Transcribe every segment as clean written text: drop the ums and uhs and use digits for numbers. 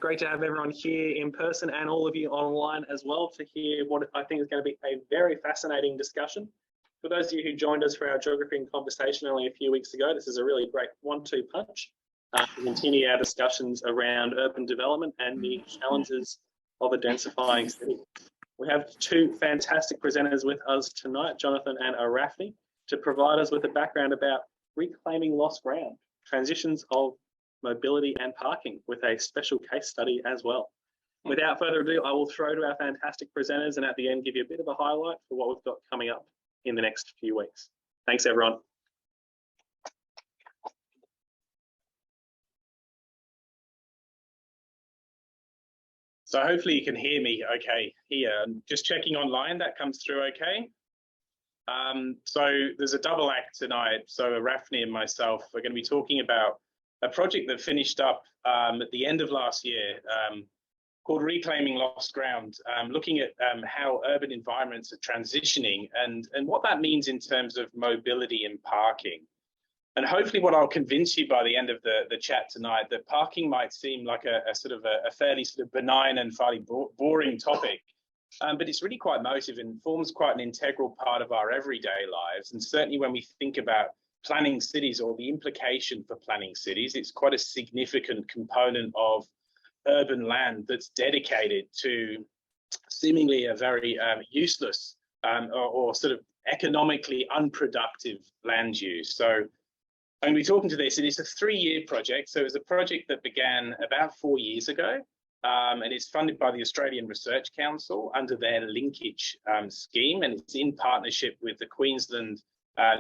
great to have everyone here in person and all of you online as well to hear what I think is going to be a very fascinating discussion. For those of you who joined us for our geography and conversation only a few weeks ago, this is a really great 1-2 punch to continue our discussions around urban development and the challenges of a densifying city. We have two fantastic presenters with us tonight, Jonathan and Arafni, to provide us with a background about reclaiming lost ground, transitions of mobility and parking, with a special case study as well. Without further ado, I will throw to our fantastic presenters and at the end give you a bit of a highlight for what we've got coming up in the next few weeks. Thanks, everyone. So hopefully you can hear me okay here. I'm just checking online, that comes through okay. So there's a double act tonight. So Arafni and myself are going to be talking about a project that finished up at the end of last year called Reclaiming Lost Ground, looking at how urban environments are transitioning and what that means in terms of mobility and parking. And hopefully what I'll convince you by the end of the chat tonight, that parking might seem like a fairly sort of benign and fairly boring topic, but it's really quite motive and forms quite an integral part of our everyday lives. And certainly when we think about planning cities or the implication for planning cities, it's quite a significant component of urban land that's dedicated to seemingly a very useless or sort of economically unproductive land use. So I'm going to be talking to this, and it's a 3-year project. So it's a project that began about 4 years ago, and it's funded by the Australian Research Council under their linkage scheme, and it's in partnership with the Queensland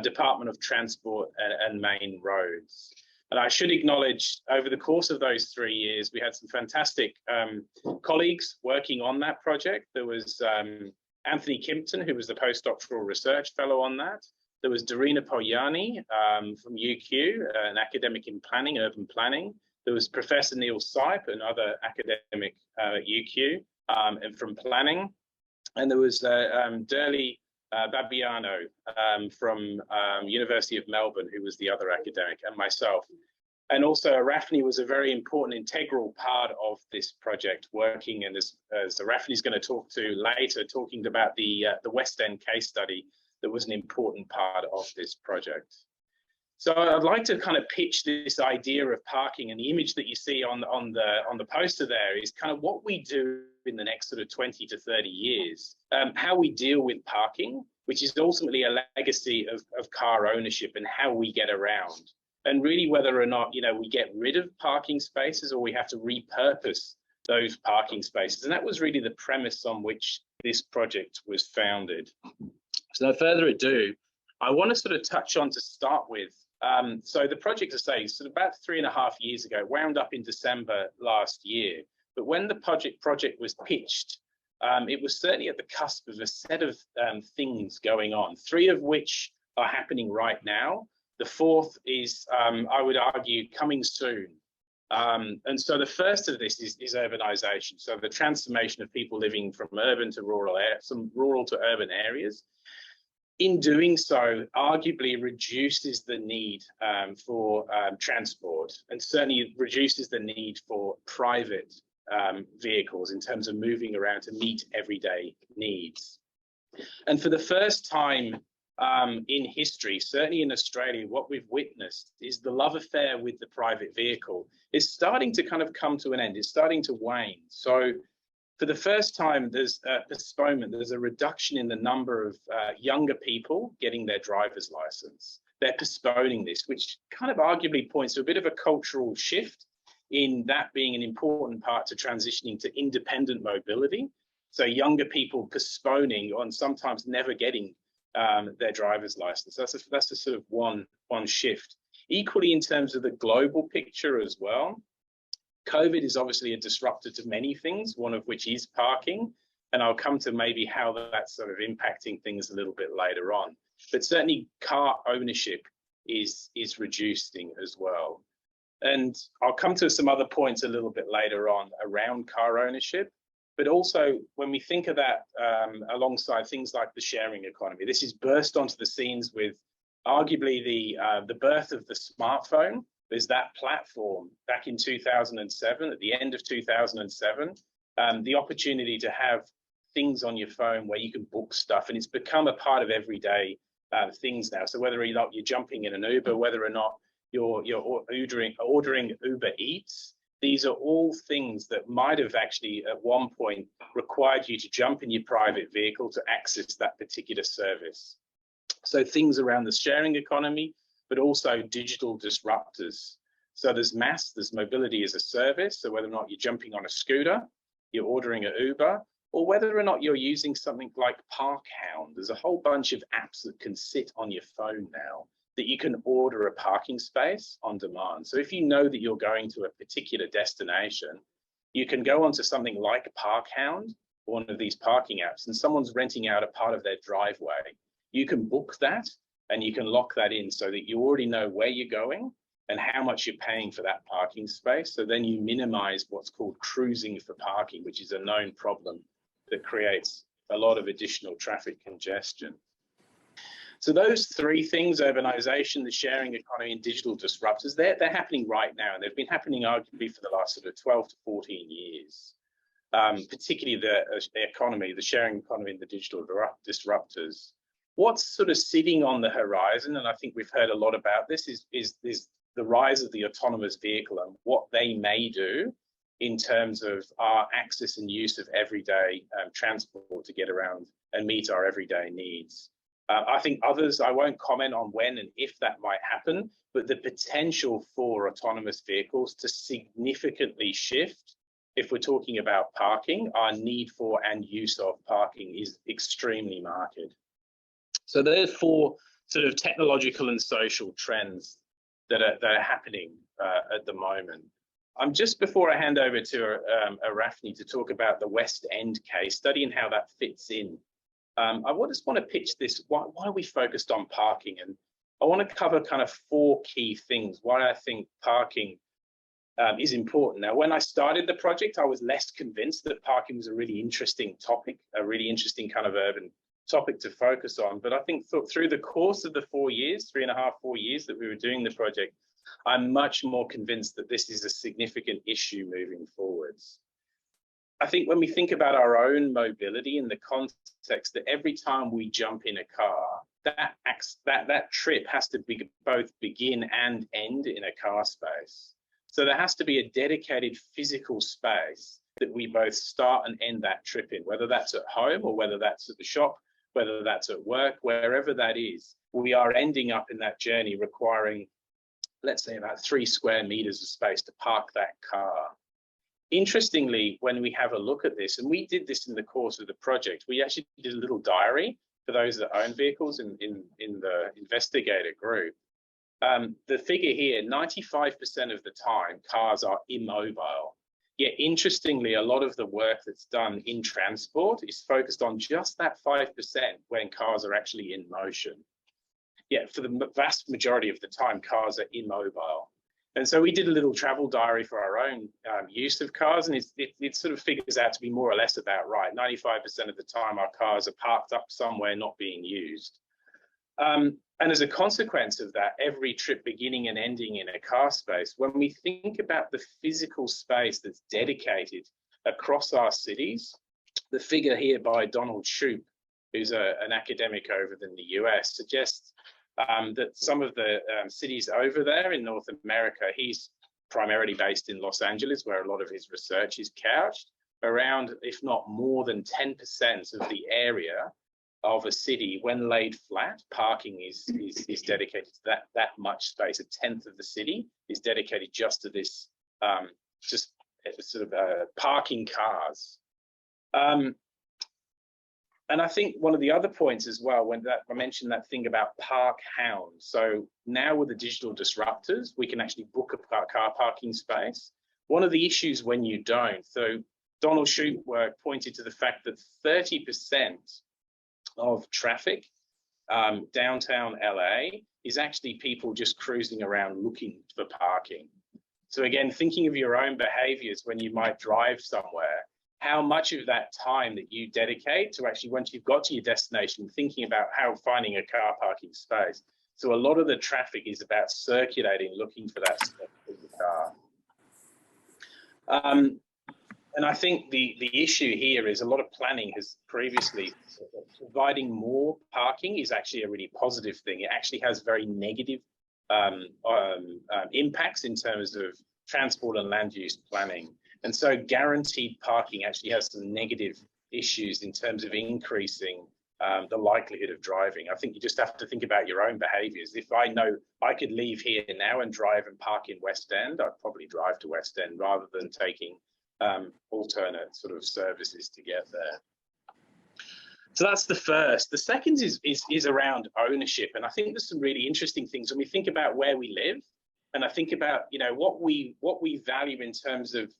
Department of Transport and Main Roads. And I should acknowledge, over the course of those 3 years, we had some fantastic colleagues working on that project. There was Anthony Kimpton, who was the postdoctoral research fellow on that. There was Darina Poyani from UQ, an academic in planning, urban planning. There was Professor Neil Sipe, another academic at UQ and from planning. And there was Durley Babiano from University of Melbourne, who was the other academic, and myself. And also Arafni was a very important integral part of this project, working, and as Arafni is going to talk to later, talking about the West End case study that was an important part of this project. So I'd like to kind of pitch this idea of parking, and the image that you see on the poster there is kind of what we do in the next sort of 20 to 30 years, how we deal with parking, which is ultimately a legacy of car ownership and how we get around, and really whether or not, you know, we get rid of parking spaces or we have to repurpose those parking spaces. And that was really the premise on which this project was founded. So no further ado, I want to sort of touch on to start with. So the project, as I say, sort of about 3.5 years ago, wound up in December last year. But when the project was pitched, it was certainly at the cusp of a set of things going on, 3 of which are happening right now. The 4th is, I would argue, coming soon. And so the first of this is urbanization. So the transformation of people living from urban to rural, some rural to urban areas. In doing so, arguably reduces the need for transport, and certainly reduces the need for private vehicles in terms of moving around to meet everyday needs. And for the first time in history, certainly in Australia, what we've witnessed is the love affair with the private vehicle is starting to kind of come to an end. It's starting to wane. So for the first time, there's a postponement, there's a reduction in the number of younger people getting their driver's license. They're postponing this, which kind of arguably points to a bit of a cultural shift in that being an important part to transitioning to independent mobility. So younger people postponing and sometimes never getting their driver's license. That's a sort of one shift. Equally, in terms of the global picture as well, COVID is obviously a disruptor to many things, one of which is parking. And I'll come to maybe how that's sort of impacting things a little bit later on. But certainly car ownership is reducing as well. And I'll come to some other points a little bit later on around car ownership. But also when we think of that alongside things like the sharing economy, this has burst onto the scenes with arguably the birth of the smartphone is that platform back in 2007, at the end of 2007, the opportunity to have things on your phone where you can book stuff, and it's become a part of everyday things now. So whether or not you're jumping in an Uber, whether or not you're ordering Uber Eats, these are all things that might have actually at one point required you to jump in your private vehicle to access that particular service. So things around the sharing economy, but also digital disruptors. So there's mobility as a service. So whether or not you're jumping on a scooter, you're ordering an Uber, or whether or not you're using something like Parkhound, there's a whole bunch of apps that can sit on your phone now that you can order a parking space on demand. So if you know that you're going to a particular destination, you can go onto something like Parkhound, one of these parking apps, and someone's renting out a part of their driveway. You can book that and you can lock that in so that you already know where you're going and how much you're paying for that parking space. So then you minimize what's called cruising for parking, which is a known problem that creates a lot of additional traffic congestion. So those three things, urbanization, the sharing economy, and digital disruptors, they're happening right now. And they've been happening arguably for the last sort of 12 to 14 years, particularly the economy, the sharing economy and the digital disruptors. What's sort of sitting on the horizon, and I think we've heard a lot about this, is the rise of the autonomous vehicle and what they may do in terms of our access and use of everyday transport to get around and meet our everyday needs. I think others, I won't comment on when and if that might happen, but the potential for autonomous vehicles to significantly shift, if we're talking about parking, our need for and use of parking is extremely marked. So there's four sort of technological and social trends that are happening at the moment. Just before I hand over to Rafni to talk about the West End case study and how that fits in, I just want to pitch this, why are we focused on parking? And I want to cover kind of four key things, why I think parking is important. Now, when I started the project, I was less convinced that parking was a really interesting topic, a really interesting kind of urban topic to focus on. But I think through the course of the 4 years, 3.5, 4 years that we were doing the project, I'm much more convinced that this is a significant issue moving forwards. I think when we think about our own mobility in the context that every time we jump in a car, that trip has to be both begin and end in a car space. So there has to be a dedicated physical space that we both start and end that trip in, whether that's at home or whether that's at the shop, whether that's at work, wherever that is. We are ending up in that journey requiring, let's say, about 3 square meters of space to park that car. Interestingly, when we have a look at this, and we did this in the course of the project, we actually did a little diary for those that own vehicles in the investigator group. The figure here, 95% of the time, cars are immobile. Yet, interestingly, a lot of the work that's done in transport is focused on just that 5% when cars are actually in motion. Yet, for the vast majority of the time, cars are immobile. And so we did a little travel diary for our own use of cars, and it sort of figures out to be more or less about right. 95% of the time, our cars are parked up somewhere not being used. And as a consequence of that, every trip beginning and ending in a car space, when we think about the physical space that's dedicated across our cities, the figure here by Donald Shoup, who's an academic over in the US, suggests that some of the cities over there in North America, he's primarily based in Los Angeles, where a lot of his research is couched, around, if not more than 10% of the area of a city, when laid flat, parking is dedicated to that much space. 1/10 of the city is dedicated just to this, just sort of parking cars. And I think one of the other points as well, when I mentioned that thing about Parkhound. So now with the digital disruptors, we can actually book a car parking space. One of the issues when you don't, so Donald Shoup pointed to the fact that 30% of traffic downtown LA is actually people just cruising around looking for parking. So again, thinking of your own behaviors when you might drive somewhere, how much of that time that you dedicate to actually, once you've got to your destination, thinking about how finding a car parking space, So a lot of the traffic is about circulating, looking for that specific car. And I think the issue here is a lot of planning has previously providing more parking is actually a really positive thing. It actually has very negative impacts in terms of transport and land use planning. And so guaranteed parking actually has some negative issues in terms of increasing the likelihood of driving. I think you just have to think about your own behaviours. If I know I could leave here now and drive and park in West End, I'd probably drive to West End rather than taking alternate sort of services to get there. So that's the first. The second is around ownership, and I think there's some really interesting things when we think about where we live, and I think about what we value in terms of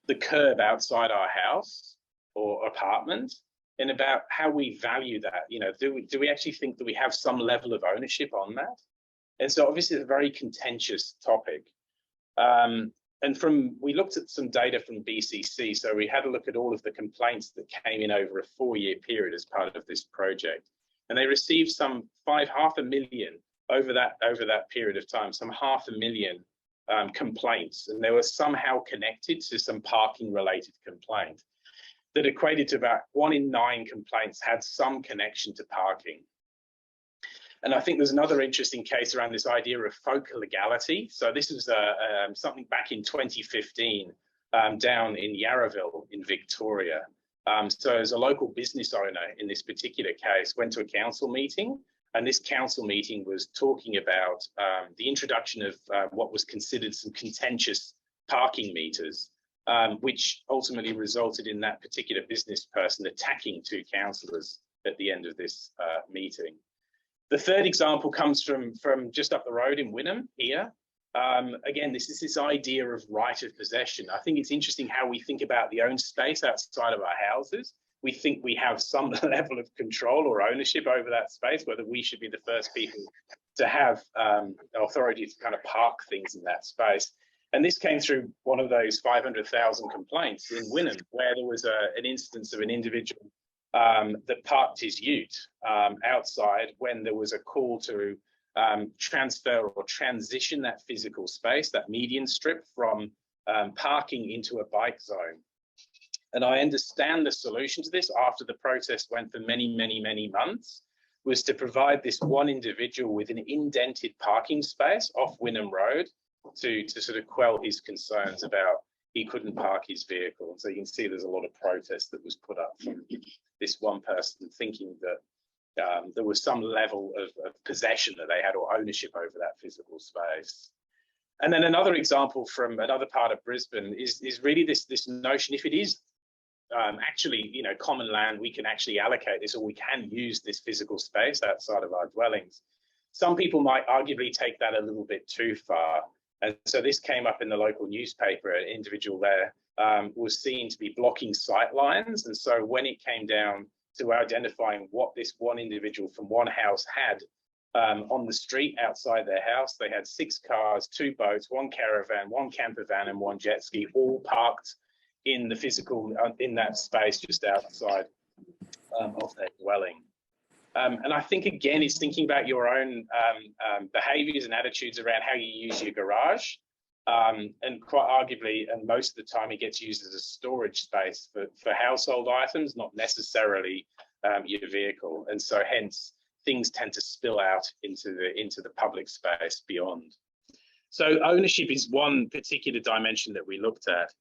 the curb outside our house or apartment, and about how we value that. Do we actually think that we have some level of ownership on that? And so obviously it's a very contentious topic. And we looked at some data from BCC, so we had a look at all of the complaints that came in over a 4-year period as part of this project, and they received some 500,000 over that period of time, some 500,000 complaints, and they were somehow connected to some parking related complaint that equated to about 1 in 9 complaints had some connection to parking. And I think there's another interesting case around this idea of focal legality. So this is something back in 2015 down in Yarraville in Victoria. So as a local business owner in this particular case, went to a council meeting, and this council meeting was talking about the introduction of what was considered some contentious parking meters, which ultimately resulted in that particular business person attacking 2 councillors at the end of this meeting. The third example comes from just up the road in Wynnum here. Again, this is this idea of right of possession. I think it's interesting how we think about the own space outside of our houses. We think we have some level of control or ownership over that space, whether we should be the first people to have authority to kind of park things in that space. And this came through one of those 500,000 complaints in Wynnum, where there was an instance of an individual that parked his ute outside when there was a call to transfer or transition that physical space, that median strip, from parking into a bike zone. And I understand the solution to this, after the protest went for many, many, many months, was to provide this one individual with an indented parking space off Wynnum Road to sort of quell his concerns about he couldn't park his vehicle. And so you can see there's a lot of protest that was put up from this one person thinking that there was some level of possession that they had, or ownership over that physical space. And then another example from another part of Brisbane is really this notion, if it is actually common land, we can actually allocate this, or we can use this physical space outside of our dwellings. Some people might arguably take that a little bit too far. And so this came up in the local newspaper. An individual there was seen to be blocking sight lines. And so when it came down to identifying what this one individual from one house had on the street outside their house, they had 6 cars, 2 boats, 1 caravan, 1 camper van, and 1 jet ski, all parked in the physical, in that space just outside of their dwelling. And I think, again, it's thinking about your own behaviours and attitudes around how you use your garage. And quite arguably, and most of the time, it gets used as a storage space for household items, not necessarily your vehicle. And so hence, things tend to spill out into the public space beyond. So ownership is one particular dimension that we looked at.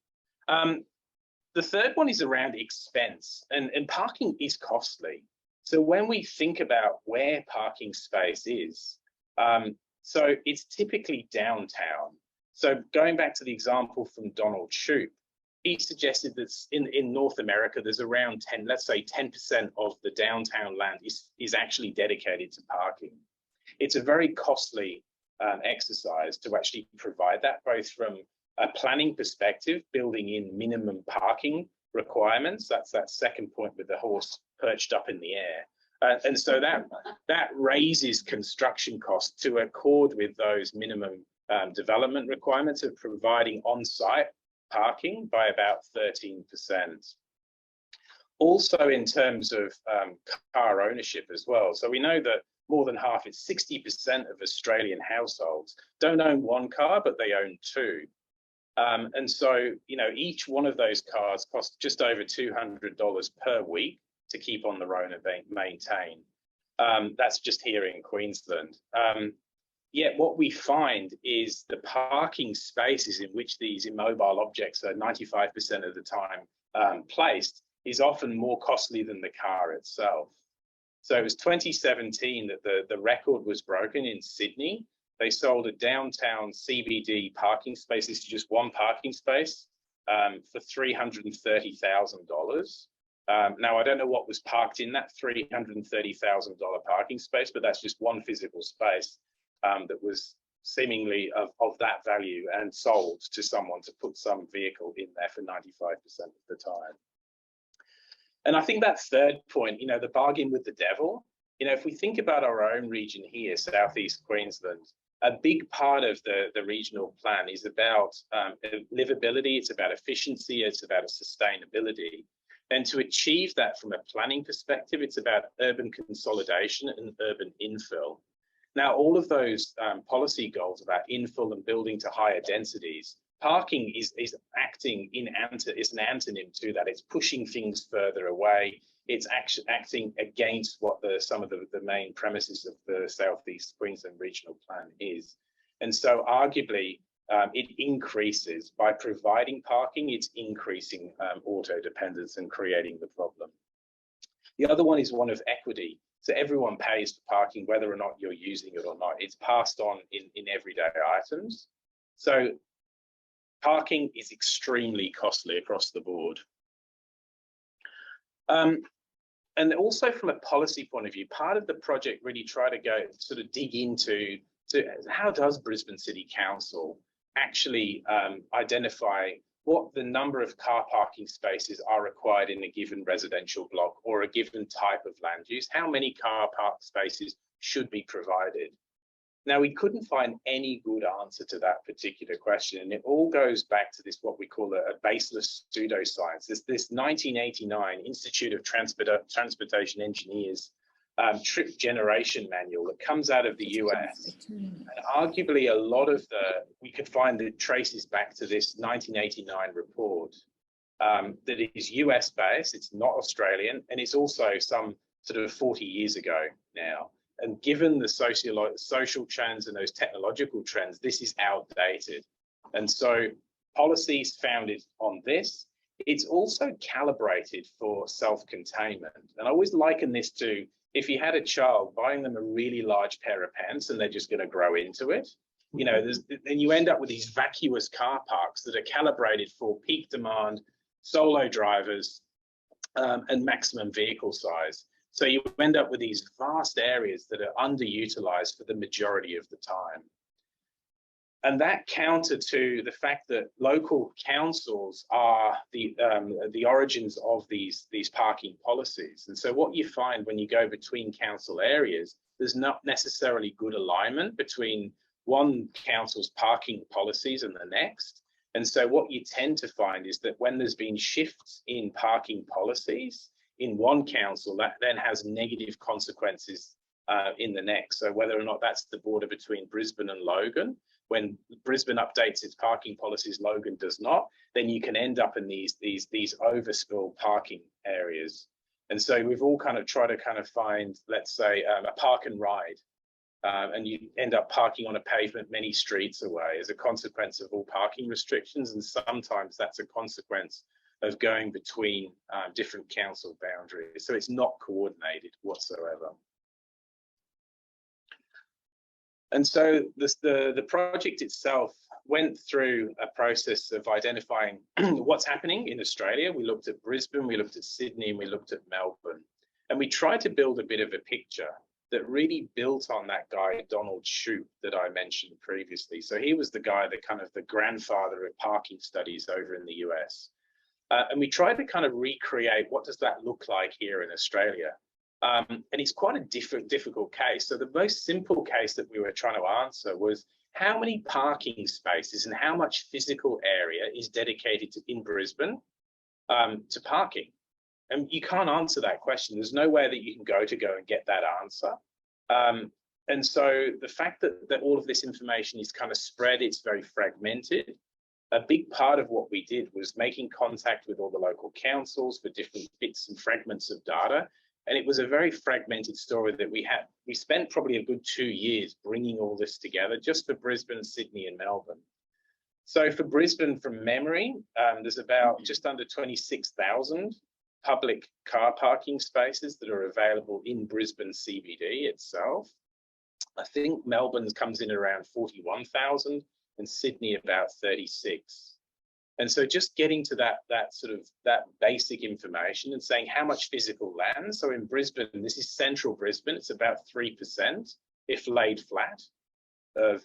The third one is around expense, and parking is costly. So when we think about where parking space is, so it's typically downtown. So going back to the example from Donald Shoup, he suggested that in North America, there's around 10% of the downtown land is actually dedicated to parking. It's a very costly exercise to actually provide that, both from a planning perspective, building in minimum parking requirements. That's that second point with the horse perched up in the air. And so that raises construction costs to accord with those minimum development requirements of providing on-site parking by about 13%. Also in terms of car ownership as well. So we know that more than half, it's 60% of Australian households don't own one car, but they own two. And so, you know, each one of those cars costs just over $200 per week to keep on the road and maintain. That's just here in Queensland. Yet what we find is the parking spaces in which these immobile objects are 95% of the time placed is often more costly than the car itself. So it was 2017 that the record was broken in Sydney. They sold a downtown CBD parking space, this is just one parking space, for $330,000. Now, I don't know what was parked in that $330,000 parking space, but that's just one physical space that was seemingly of that value and sold to someone to put some vehicle in there for 95% of the time. And I think that third point, you know, the bargain with the devil, you know, if we think about our own region here, Southeast Queensland, a big part of the regional plan is about livability, it's about efficiency, it's about sustainability. And to achieve that from a planning perspective, it's about urban consolidation and urban infill. Now, all of those policy goals about infill and building to higher densities, parking is acting is an antonym to that. It's pushing things further away. It's acting against what some of the main premises of the Southeast Queensland Regional Plan is. And so arguably, it increases, by providing parking, it's increasing auto dependence and creating the problem. The other one is one of equity. So everyone pays for parking, whether or not you're using it or not. It's passed on in everyday items. So parking is extremely costly across the board. And also from a policy point of view, part of the project really tried to go sort of dig into how does Brisbane City Council actually identify what the number of car parking spaces are required in a given residential block or a given type of land use, how many car park spaces should be provided. Now, we couldn't find any good answer to that particular question, and it all goes back to this, what we call a baseless pseudoscience. This 1989 Institute of Transportation Engineers trip generation manual that comes out of the US. And arguably a lot of we could find that traces back to this 1989 report that is US based, it's not Australian, and it's also some sort of 40 years ago now. And given the social trends and those technological trends, this is outdated. And so policies founded on this, it's also calibrated for self-containment. And I always liken this to, if you had a child, buying them a really large pair of pants and they're just going to grow into it, you know, then you end up with these vacuous car parks that are calibrated for peak demand, solo drivers, and maximum vehicle size. So you end up with these vast areas that are underutilized for the majority of the time. And that counter to the fact that local councils are the origins of these parking policies. And so what you find when you go between council areas, there's not necessarily good alignment between one council's parking policies and the next. And so what you tend to find is that when there's been shifts in parking policies in one council, that then has negative consequences in the next. So whether or not that's the border between Brisbane and Logan, when Brisbane updates its parking policies, Logan does not, then you can end up in these overspill parking areas. And so we've all kind of tried to find, let's say, a park and ride, and you end up parking on a pavement many streets away as a consequence of all parking restrictions. And sometimes that's a consequence of going between different council boundaries. So it's not coordinated whatsoever. And so the project itself went through a process of identifying what's happening in Australia. We looked at Brisbane, we looked at Sydney, and we looked at Melbourne. And we tried to build a bit of a picture that really built on that guy, Donald Shoup, that I mentioned previously. So he was the guy that kind of the grandfather of parking studies over in the US. And we tried to kind of recreate what does that look like here in Australia. And it's quite a difficult case. So the most simple case that we were trying to answer was how many parking spaces and how much physical area is dedicated in Brisbane to parking? And you can't answer that question. There's nowhere that you can go and get that answer. And so the fact that all of this information is kind of spread, it's very fragmented. A big part of what we did was making contact with all the local councils for different bits and fragments of data. And it was a very fragmented story that we had. We spent probably a good 2 years bringing all this together just for Brisbane, Sydney and Melbourne. So for Brisbane, from memory, there's about just under 26,000 public car parking spaces that are available in Brisbane CBD itself. I think Melbourne comes in around 41,000 and Sydney about 36. And so just getting to that basic information and saying how much physical land. So in Brisbane, this is central Brisbane, it's about 3% if laid flat of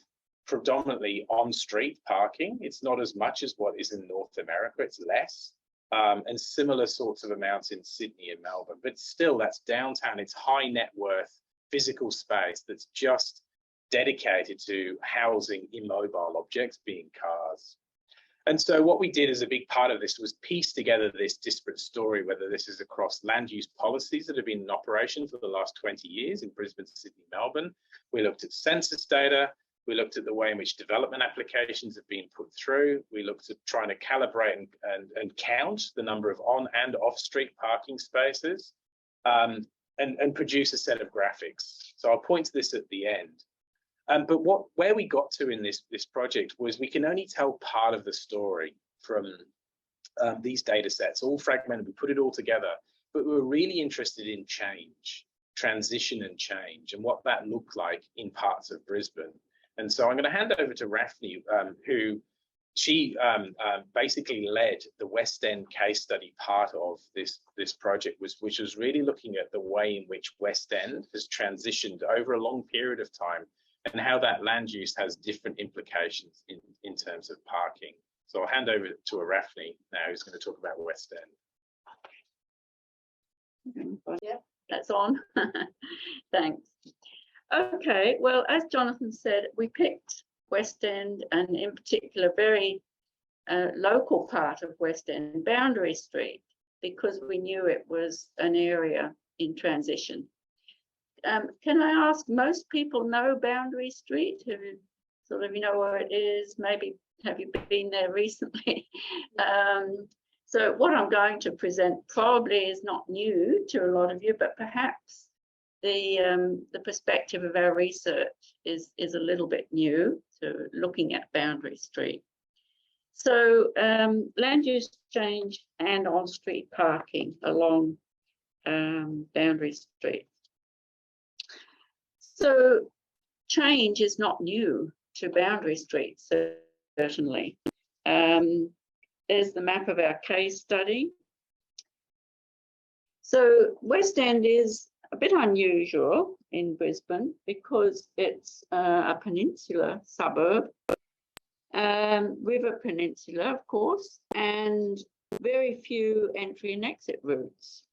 predominantly on-street parking. It's not as much as what is in North America, it's less. And similar sorts of amounts in Sydney and Melbourne, but still that's downtown, it's high net worth physical space that's just dedicated to housing immobile objects, being cars. And so what we did as a big part of this was piece together this disparate story, whether this is across land use policies that have been in operation for the last 20 years in Brisbane, Sydney, Melbourne. We looked at census data. We looked at the way in which development applications have been put through. We looked at trying to calibrate and count the number of on and off street parking spaces and produce a set of graphics. So I'll point to this at the end. But where we got to in this project was we can only tell part of the story from these data sets, all fragmented, we put it all together, but we were really interested in change, transition and change, and what that looked like in parts of Brisbane. And so I'm going to hand over to Rafni, who she basically led the West End case study part of this project, which was really looking at the way in which West End has transitioned over a long period of time and how that land use has different implications in terms of parking. So I'll hand over to Rafni now, who's going to talk about West End. Yeah, that's on. Thanks. Okay, well, as Jonathan said, we picked West End, and in particular, very local part of West End, Boundary Street, because we knew it was an area in transition. Can I ask, most people know Boundary Street? Have you sort of, you know where it is? Maybe have you been there recently? So what I'm going to present probably is not new to a lot of you, but perhaps the perspective of our research is a little bit new to looking at Boundary Street. So land use change and on-street parking along Boundary Street. So change is not new to Boundary Street, certainly. There's the map of our case study. So West End is a bit unusual in Brisbane because it's a peninsula suburb, River Peninsula, of course, and very few entry and exit routes.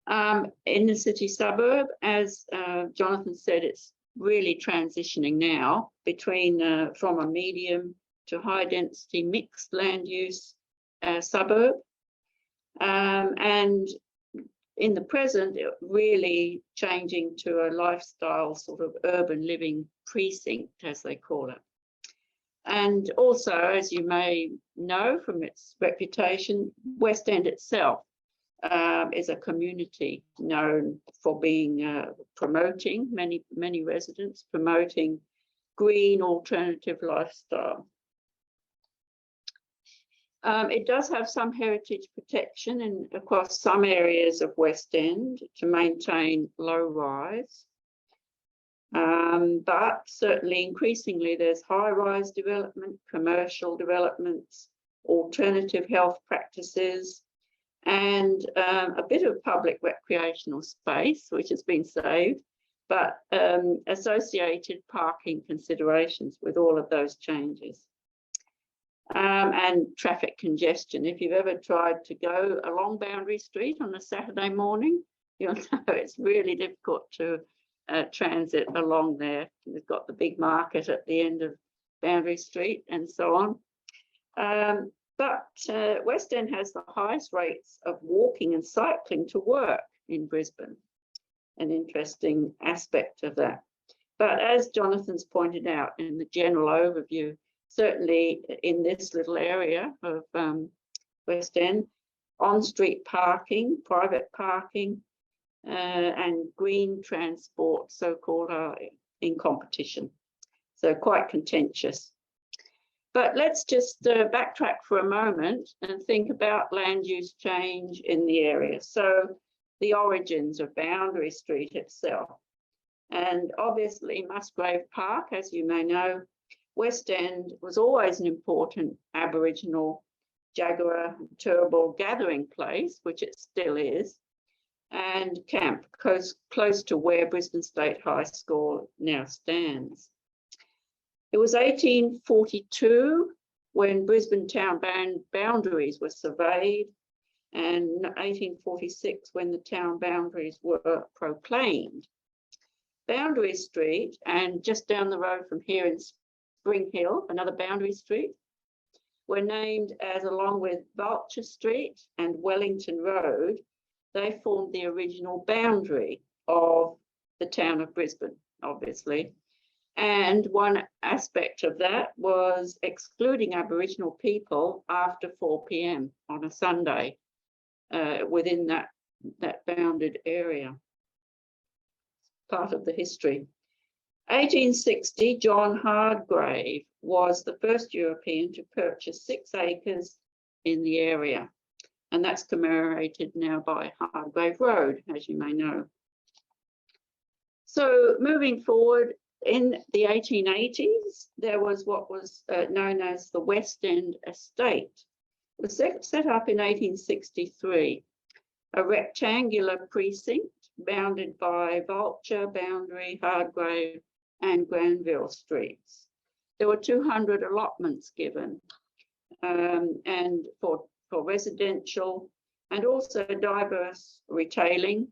In the city suburb, as Jonathan said, it's really transitioning now between from a medium to high density mixed land use suburb. And in the present, it really changing to a lifestyle sort of urban living precinct, as they call it. And also, as you may know from its reputation, West End itself is a community known for being promoting, many residents promoting green alternative lifestyle. It does have some heritage protection across some areas of West End to maintain low rise. But certainly increasingly there's high-rise development, commercial developments, alternative health practices, and a bit of public recreational space, which has been saved, but associated parking considerations with all of those changes. And traffic congestion. If you've ever tried to go along Boundary Street on a Saturday morning, you'll know it's really difficult to transit along there. We've got the big market at the end of Boundary Street and so on. But West End has the highest rates of walking and cycling to work in Brisbane. an interesting aspect of that. But as Jonathan's pointed out in the general overview, certainly in this little area of West End, on-street parking, private parking, and green transport, so-called, are in competition. So quite contentious. But let's just backtrack for a moment and think about land use change in the area. So the origins of Boundary Street itself. And obviously Musgrave Park, as you may know, West End was always an important Aboriginal Jaguar and Turrbal gathering place, which it still is, and camp close to where Brisbane State High School now stands. It was 1842 when Brisbane town boundaries were surveyed, and 1846 when the town boundaries were proclaimed. Boundary Street, and just down the road from here in Spring Hill, another Boundary Street, were named as, along with Vulture Street and Wellington Road, they formed the original boundary of the town of Brisbane, obviously. And one aspect of that was excluding Aboriginal people after 4 p.m. on a Sunday within that bounded area. Part of the history. 1860, John Hardgrave was the first European to purchase 6 acres in the area. And that's commemorated now by Hardgrave Road, as you may know. So moving forward, in the 1880s, there was what was known as the West End Estate. It was set up in 1863, a rectangular precinct bounded by Vulture, Boundary, Hardgrave, and Granville streets. There were 200 allotments given, and for residential, and also diverse retailing,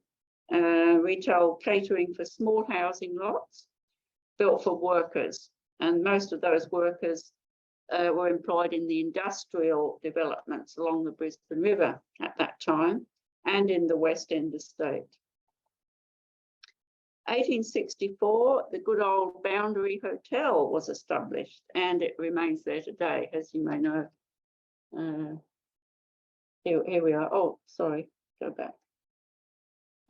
retail catering for small housing lots built for workers. And most of those workers were employed in the industrial developments along the Brisbane River at that time and in the West End Estate. 1864, the good old Boundary Hotel was established, and it remains there today, as you may know. Here we are. Oh, sorry, go back.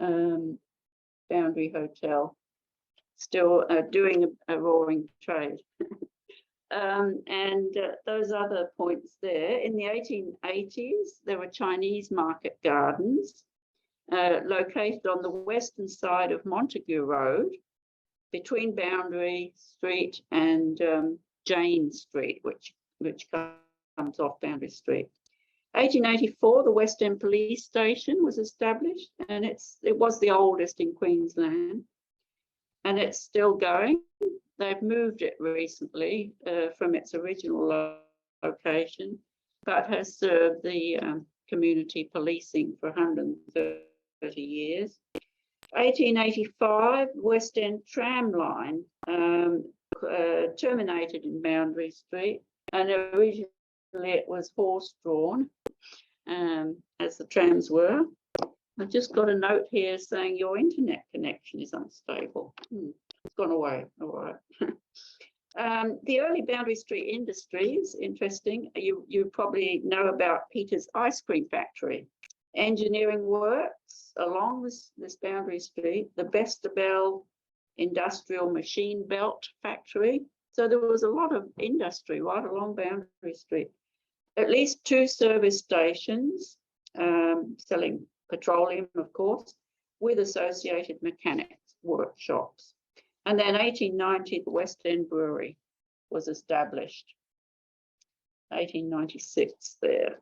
Boundary Hotel, still doing a roaring trade. And those other points there. In the 1880s, there were Chinese market gardens located on the western side of Montague Road, between Boundary Street and Jane Street, which comes off Boundary Street. 1884, the West End Police Station was established, and it was the oldest in Queensland, and it's still going. They've moved it recently from its original location, but has served the community policing for 130 years. 1885, West End tram line terminated in Boundary Street, and originally it was horse-drawn, as the trams were. I've just got a note here saying your internet connection is unstable. It's gone away. All right. The early Boundary Street industries, interesting. You probably know about Peter's Ice Cream Factory. Engineering works along this Boundary Street, the Bestabel Industrial Machine Belt Factory. So there was a lot of industry right along Boundary Street. At least 2 service stations selling petroleum, of course, with associated mechanics workshops. And then 1890, the West End Brewery was established. 1896 there.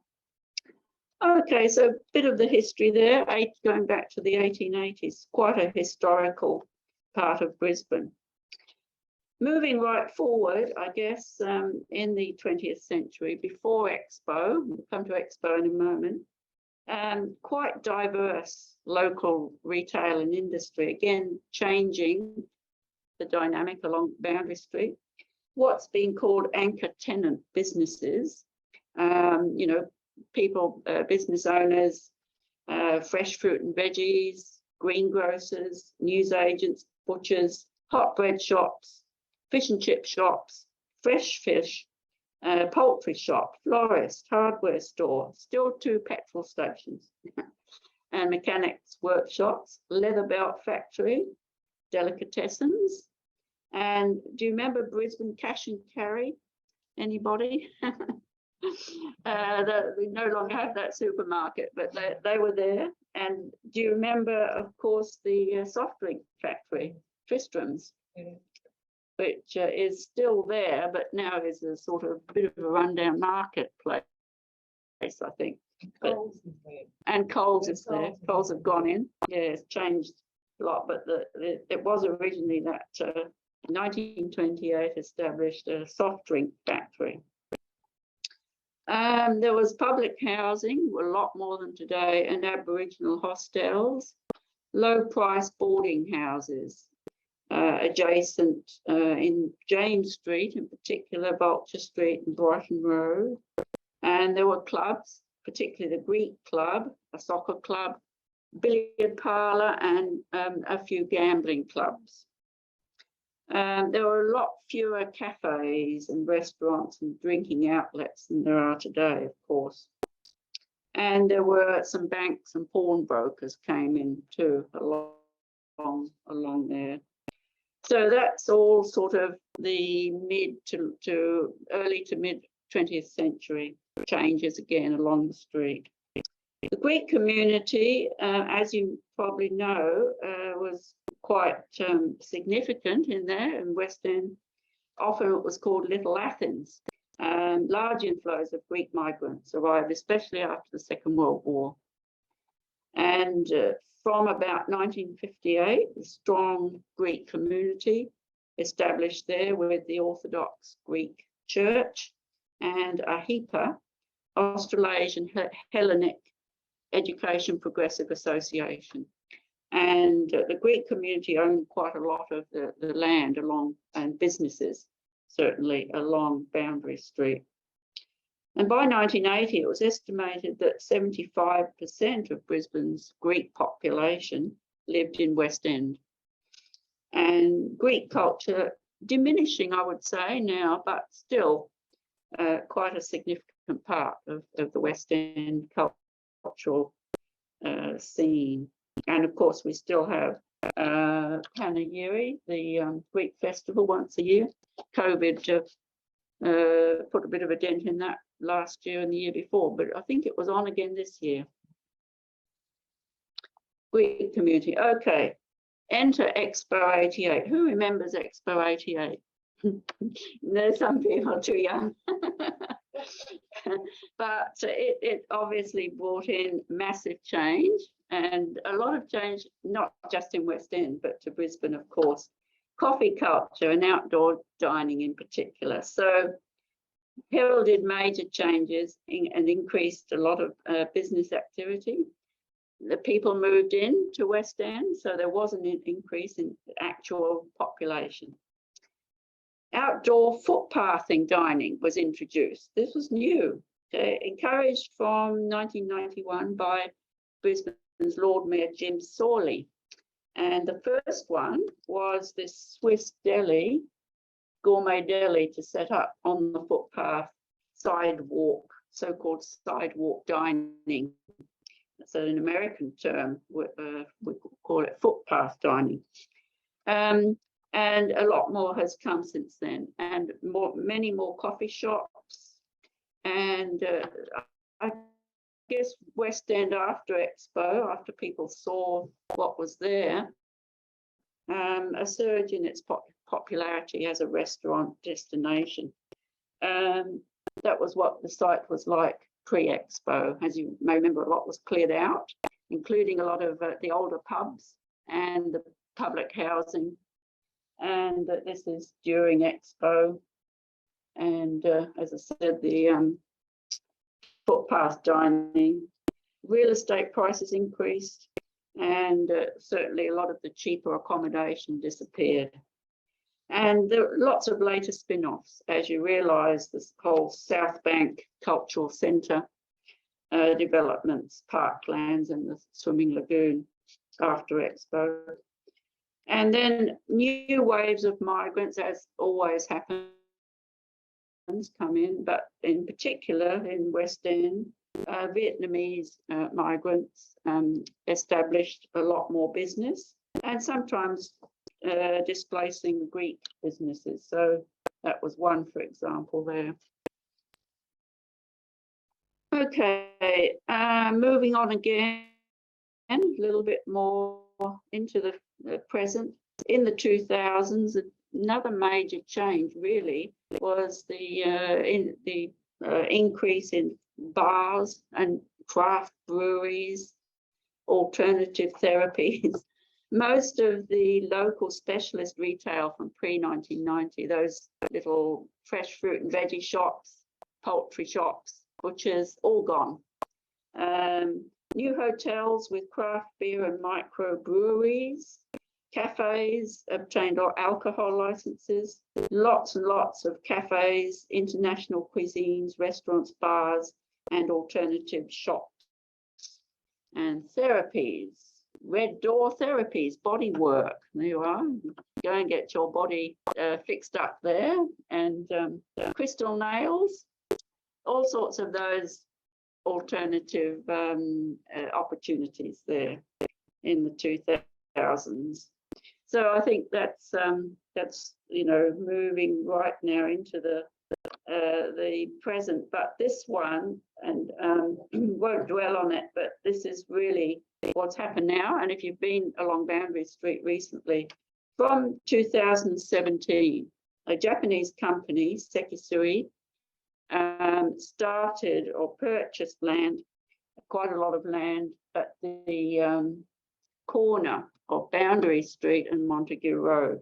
Okay, so a bit of the history there, going back to the 1880s, quite a historical part of Brisbane. Moving right forward, I guess, in the 20th century, before Expo, we'll come to Expo in a moment, quite diverse local retail and industry, again, changing the dynamic along Boundary Street. What's being called anchor tenant businesses, people, business owners, fresh fruit and veggies, greengrocers, newsagents, butchers, hot bread shops, fish and chip shops, fresh fish, poultry shop, florist, hardware store, still 2 petrol stations, and mechanics workshops, leather belt factory, delicatessens. And do you remember Brisbane Cash and Carry? Anybody? We no longer have that supermarket, but they were there. And do you remember, of course, the soft drink factory, Tristram's, which is still there, but now is a sort of bit of a rundown marketplace, I think. And Coles is there. Coles have gone in. Yeah, it's changed a lot, but it was originally that 1928 established a soft drink factory. There was public housing, a lot more than today, and Aboriginal hostels, low-price boarding houses adjacent in James Street, in particular Vulture Street and Brighton Road. And there were clubs, particularly the Greek Club, a soccer club, billiard parlour, and a few gambling clubs. There were a lot fewer cafes and restaurants and drinking outlets than there are today, of course. And there were some banks and pawnbrokers came in too along there. So that's all sort of the mid to early to mid 20th century changes again along the street. The Greek community, as you probably know, was quite significant in there in West End. Often it was called Little Athens. Large inflows of Greek migrants arrived, especially after the Second World War. And from about 1958, the strong Greek community established there with the Orthodox Greek Church and AHIPA, Australasian Hellenic Education Progressive Association. And the Greek community owned quite a lot of the land along, and businesses, certainly along Boundary Street. And by 1980, it was estimated that 75% of Brisbane's Greek population lived in West End. And Greek culture diminishing, I would say now, but still quite a significant part of the West End cultural scene. And of course, we still have Panegyri, the Greek festival once a year. COVID put a bit of a dent in that last year and the year before, but I think it was on again this year. Greek community. Okay, enter Expo 88. Who remembers Expo 88? There's some people too young. But it obviously brought in massive change, and a lot of change, not just in West End, but to Brisbane, of course. Coffee culture and outdoor dining in particular. So heralded major changes and increased a lot of business activity. The people moved in to West End, so there was an increase in actual population. Outdoor footpathing dining was introduced. This was new, encouraged from 1991 by Brisbane's Lord Mayor Jim Sawley. And the first one was this Swiss deli, gourmet deli, to set up on the footpath, sidewalk, so-called sidewalk dining. That's an American term. We call it footpath dining. And a lot more has come since then, and many more coffee shops. And I guess West End after Expo, after people saw what was there, a surge in its popularity as a restaurant destination. That was what the site was like pre-Expo. As you may remember, a lot was cleared out, including a lot of the older pubs and the public housing. And this is during Expo. And as I said, the footpath dining, real estate prices increased, and certainly a lot of the cheaper accommodation disappeared. And there are lots of later spin-offs, as you realise, this whole South Bank Cultural Centre developments, parklands and the swimming lagoon. after Expo. And then new waves of migrants, as always happens, come in, but in particular in West End, Vietnamese migrants established a lot more business, and sometimes displacing Greek businesses. So that was one, for example, there. Okay, moving on again, a little bit more into the present. In the 2000s, another major change really was the increase in bars and craft breweries, alternative therapies. Most of the local specialist retail from pre-1990, those little fresh fruit and veggie shops, poultry shops, butchers, all gone. New hotels with craft beer and microbreweries, cafes obtained alcohol licenses, lots and lots of cafes, international cuisines, restaurants, bars, and alternative shops. And therapies, red door therapies, body work. There you are. Go and get your body fixed up there. And crystal nails, all sorts of those alternative opportunities there in the 2000s. So I think that's moving right now into the present. But this one, and won't dwell on it, but this is really what's happened now. And if you've been along Boundary Street recently, from 2017, a Japanese company, Sekisui, started or purchased land, quite a lot of land at the corner of Boundary Street and Montague Road.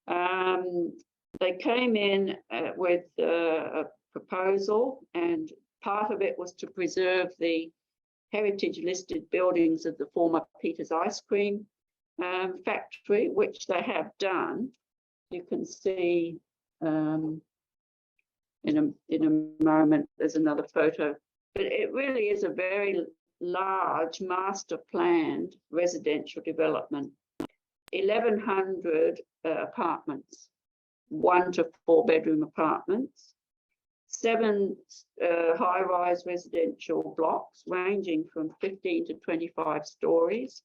They came in with a proposal, and part of it was to preserve the heritage listed buildings of the former Peter's Ice Cream factory, which they have done. You can see in a moment, there's another photo, but it really is a very large master planned residential development, 1,100 apartments, 1 to 4 bedroom apartments, 7 high-rise residential blocks ranging from 15 to 25 stories.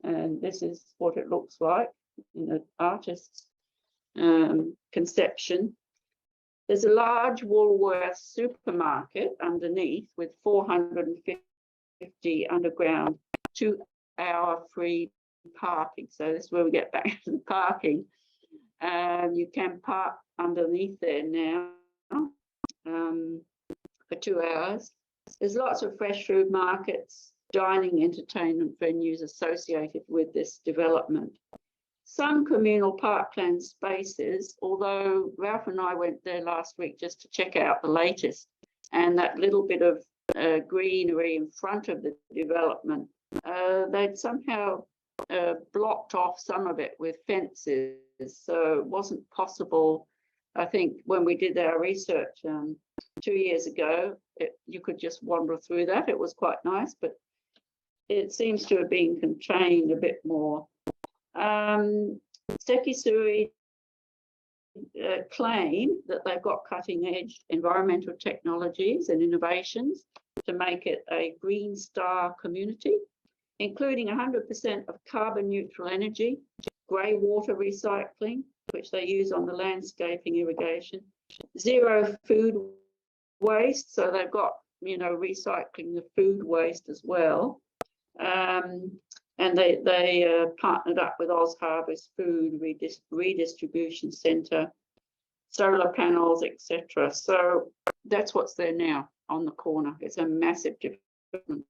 And this is what it looks like in an artist's conception. There's a large Woolworths supermarket underneath with 450 underground 2-hour free parking. So this is where we get back to the parking. You can park underneath there now for 2 hours. There's lots of fresh food markets, dining, entertainment venues associated with this development. Some communal parkland spaces, although Ralph and I went there last week just to check out the latest, and that little bit of greenery in front of the development, they'd somehow blocked off some of it with fences, so it wasn't possible. I think when we did our research 2 years ago, you could just wander through that. It was quite nice, but it seems to have been contained a bit more. Sekisui claim that they've got cutting-edge environmental technologies and innovations to make it a green star community, including 100% of carbon-neutral energy, grey water recycling, which they use on the landscaping irrigation, zero food waste, so they've got, recycling the food waste as well. And they partnered up with Oz Harvest Food Redistribution Centre, solar panels, etc. So that's what's there now on the corner. It's a massive development.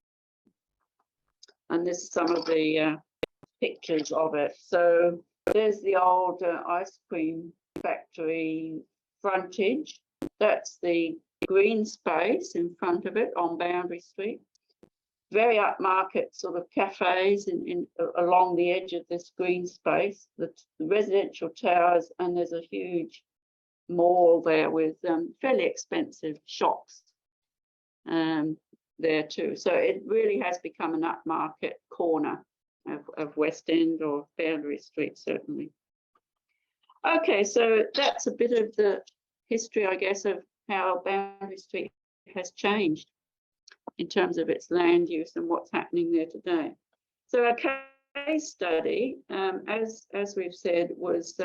And this is some of the pictures of it. So there's the old ice cream factory frontage. That's the green space in front of it on Boundary Street. Very upmarket sort of cafes along the edge of this green space, the residential towers, and there's a huge mall there with fairly expensive shops there too. So it really has become an upmarket corner, of West End or Boundary Street, certainly. Okay, so that's a bit of the history, I guess, of how Boundary Street has changed in terms of its land use and what's happening there today. So our case study, as we've said, was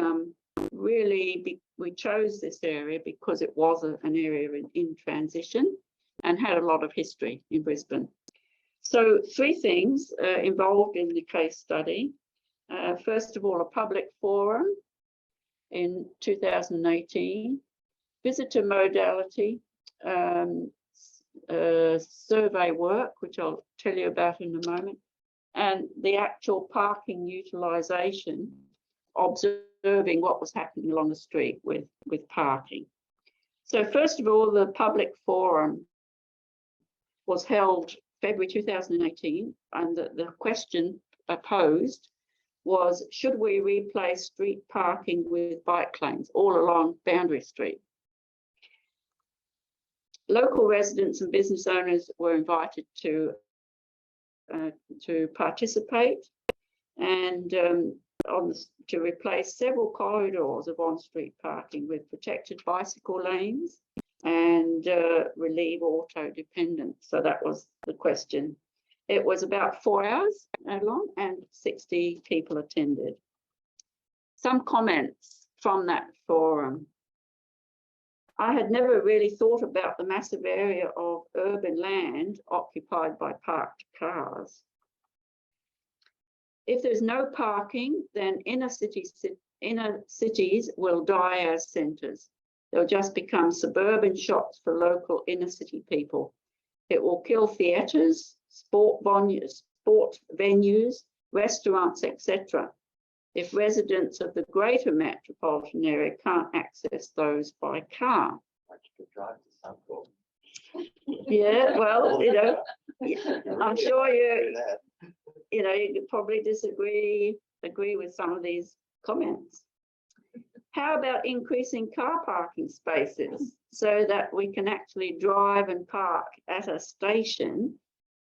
really, we chose this area because it was an area in transition and had a lot of history in Brisbane. So 3 things involved in the case study. First of all, a public forum in 2018, visitor modality, survey work, which I'll tell you about in a moment, and the actual parking utilisation, observing what was happening along the street with parking. So first of all, the public forum was held February 2018, and the question posed was, should we replace street parking with bike lanes all along Boundary Street? Local residents and business owners were invited to participate and to replace several corridors of on-street parking with protected bicycle lanes and relieve auto dependence. So that was the question. It was about 4 hours long and 60 people attended. Some comments from that forum. I had never really thought about the massive area of urban land occupied by parked cars. If there's no parking, then inner cities will die as centres. They'll just become suburban shops for local inner city people. It will kill theatres, sport venues, restaurants, etc. if residents of the greater metropolitan area can't access those by car. Yeah, well, I'm sure you could probably agree with some of these comments. How about increasing car parking spaces so that we can actually drive and park at a station?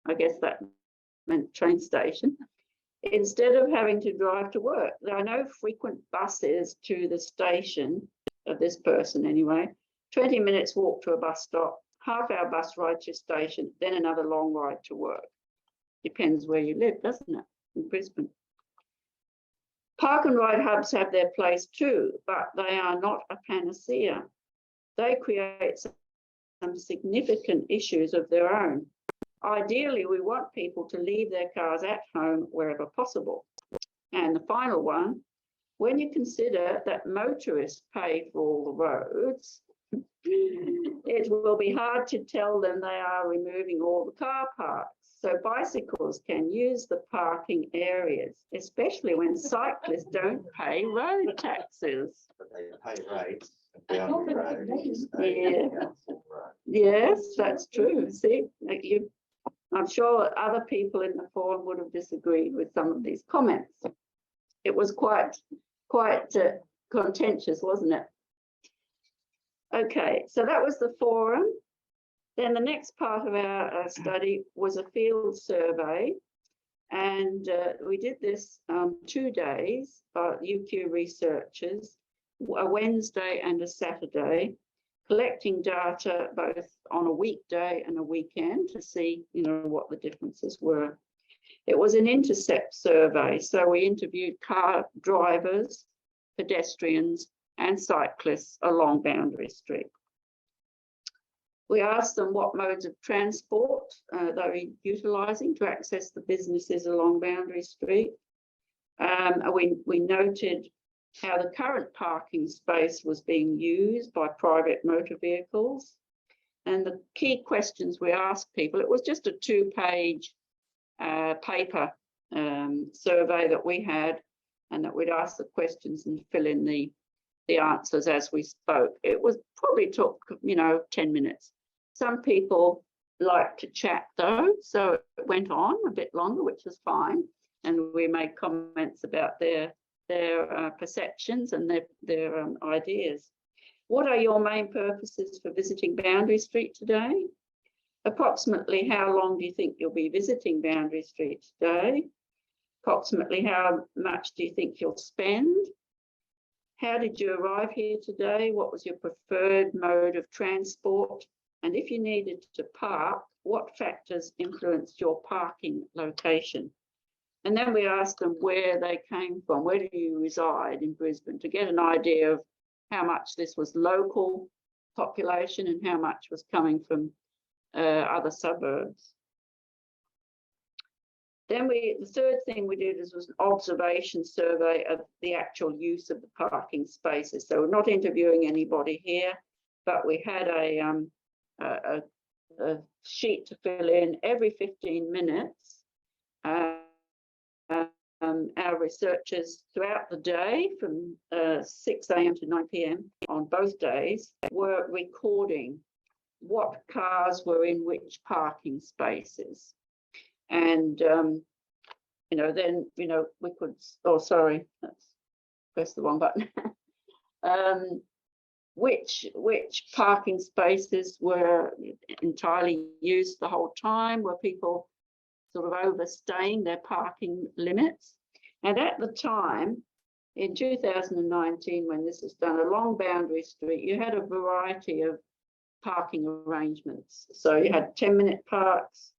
I guess that meant train station. Instead of having to drive to work. There are no frequent buses to the station of this person anyway. 20 minutes walk to a bus stop, half-hour bus ride to station, then another long ride to work. Depends where you live, doesn't it, in Brisbane? Park and ride hubs have their place too, but they are not a panacea. They create some significant issues of their own. Ideally, we want people to leave their cars at home wherever possible. And the final one, when you consider that motorists pay for all the roads, it will be hard to tell them they are removing all the car parks. So bicycles can use the parking areas, especially when cyclists don't pay road taxes. But they pay rates. Yeah. Yes, that's true. See, I'm sure other people in the forum would have disagreed with some of these comments. It was quite contentious, wasn't it? Okay, so that was the forum. Then the next part of our study was a field survey, and we did this 2 days by UQ researchers, a Wednesday and a Saturday, collecting data both on a weekday and a weekend to see, what the differences were. It was an intercept survey, so we interviewed car drivers, pedestrians, and cyclists along Boundary Street. We asked them what modes of transport they were utilising to access the businesses along Boundary Street. We noted how the current parking space was being used by private motor vehicles. And the key questions we asked people, it was just a 2-page paper survey that we had, and that we'd ask the questions and fill in the answers as we spoke. It was probably took, 10 minutes. Some people like to chat though, so it went on a bit longer, which was fine. And we made comments about their perceptions and their ideas. What are your main purposes for visiting Boundary Street today? Approximately how long do you think you'll be visiting Boundary Street today? Approximately how much do you think you'll spend? How did you arrive here today? What was your preferred mode of transport? And if you needed to park, what factors influenced your parking location? And then we asked them where they came from. Where do you reside in Brisbane, to get an idea of how much this was local population and how much was coming from other suburbs. Then the third thing we did was an observation survey of the actual use of the parking spaces. So we're not interviewing anybody here, but we had a sheet to fill in every 15 minutes. Our researchers throughout the day from 6 a.m. to 9 p.m. on both days were recording what cars were in which parking spaces. And, then, we could, press the wrong button. Which parking spaces were entirely used the whole time? Were people sort of overstaying their parking limits? And at the time, in 2019, when this was done along Boundary Street, you had a variety of parking arrangements. So you had 10-minute parks,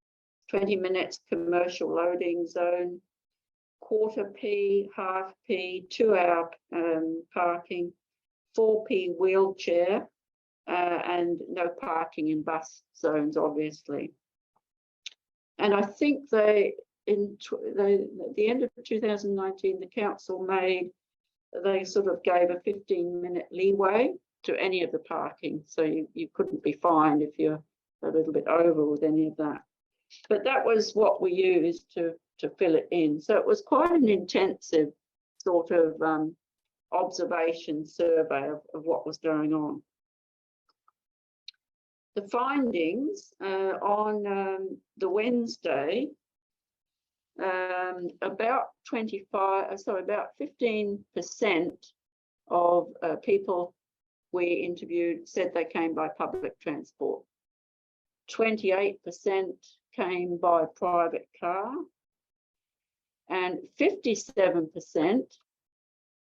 20 minutes commercial loading zone, quarter P, half P, 2-hour parking, 4P wheelchair, and no parking in bus zones, obviously. And I think at the end of 2019, the council they sort of gave a 15-minute leeway to any of the parking. So you couldn't be fined if you're a little bit over with any of that. But that was what we used to fill it in. So it was quite an intensive sort of observation survey of what was going on. The findings on the Wednesday, about 15% of people we interviewed said they came by public transport. 28% came by private car, and 57%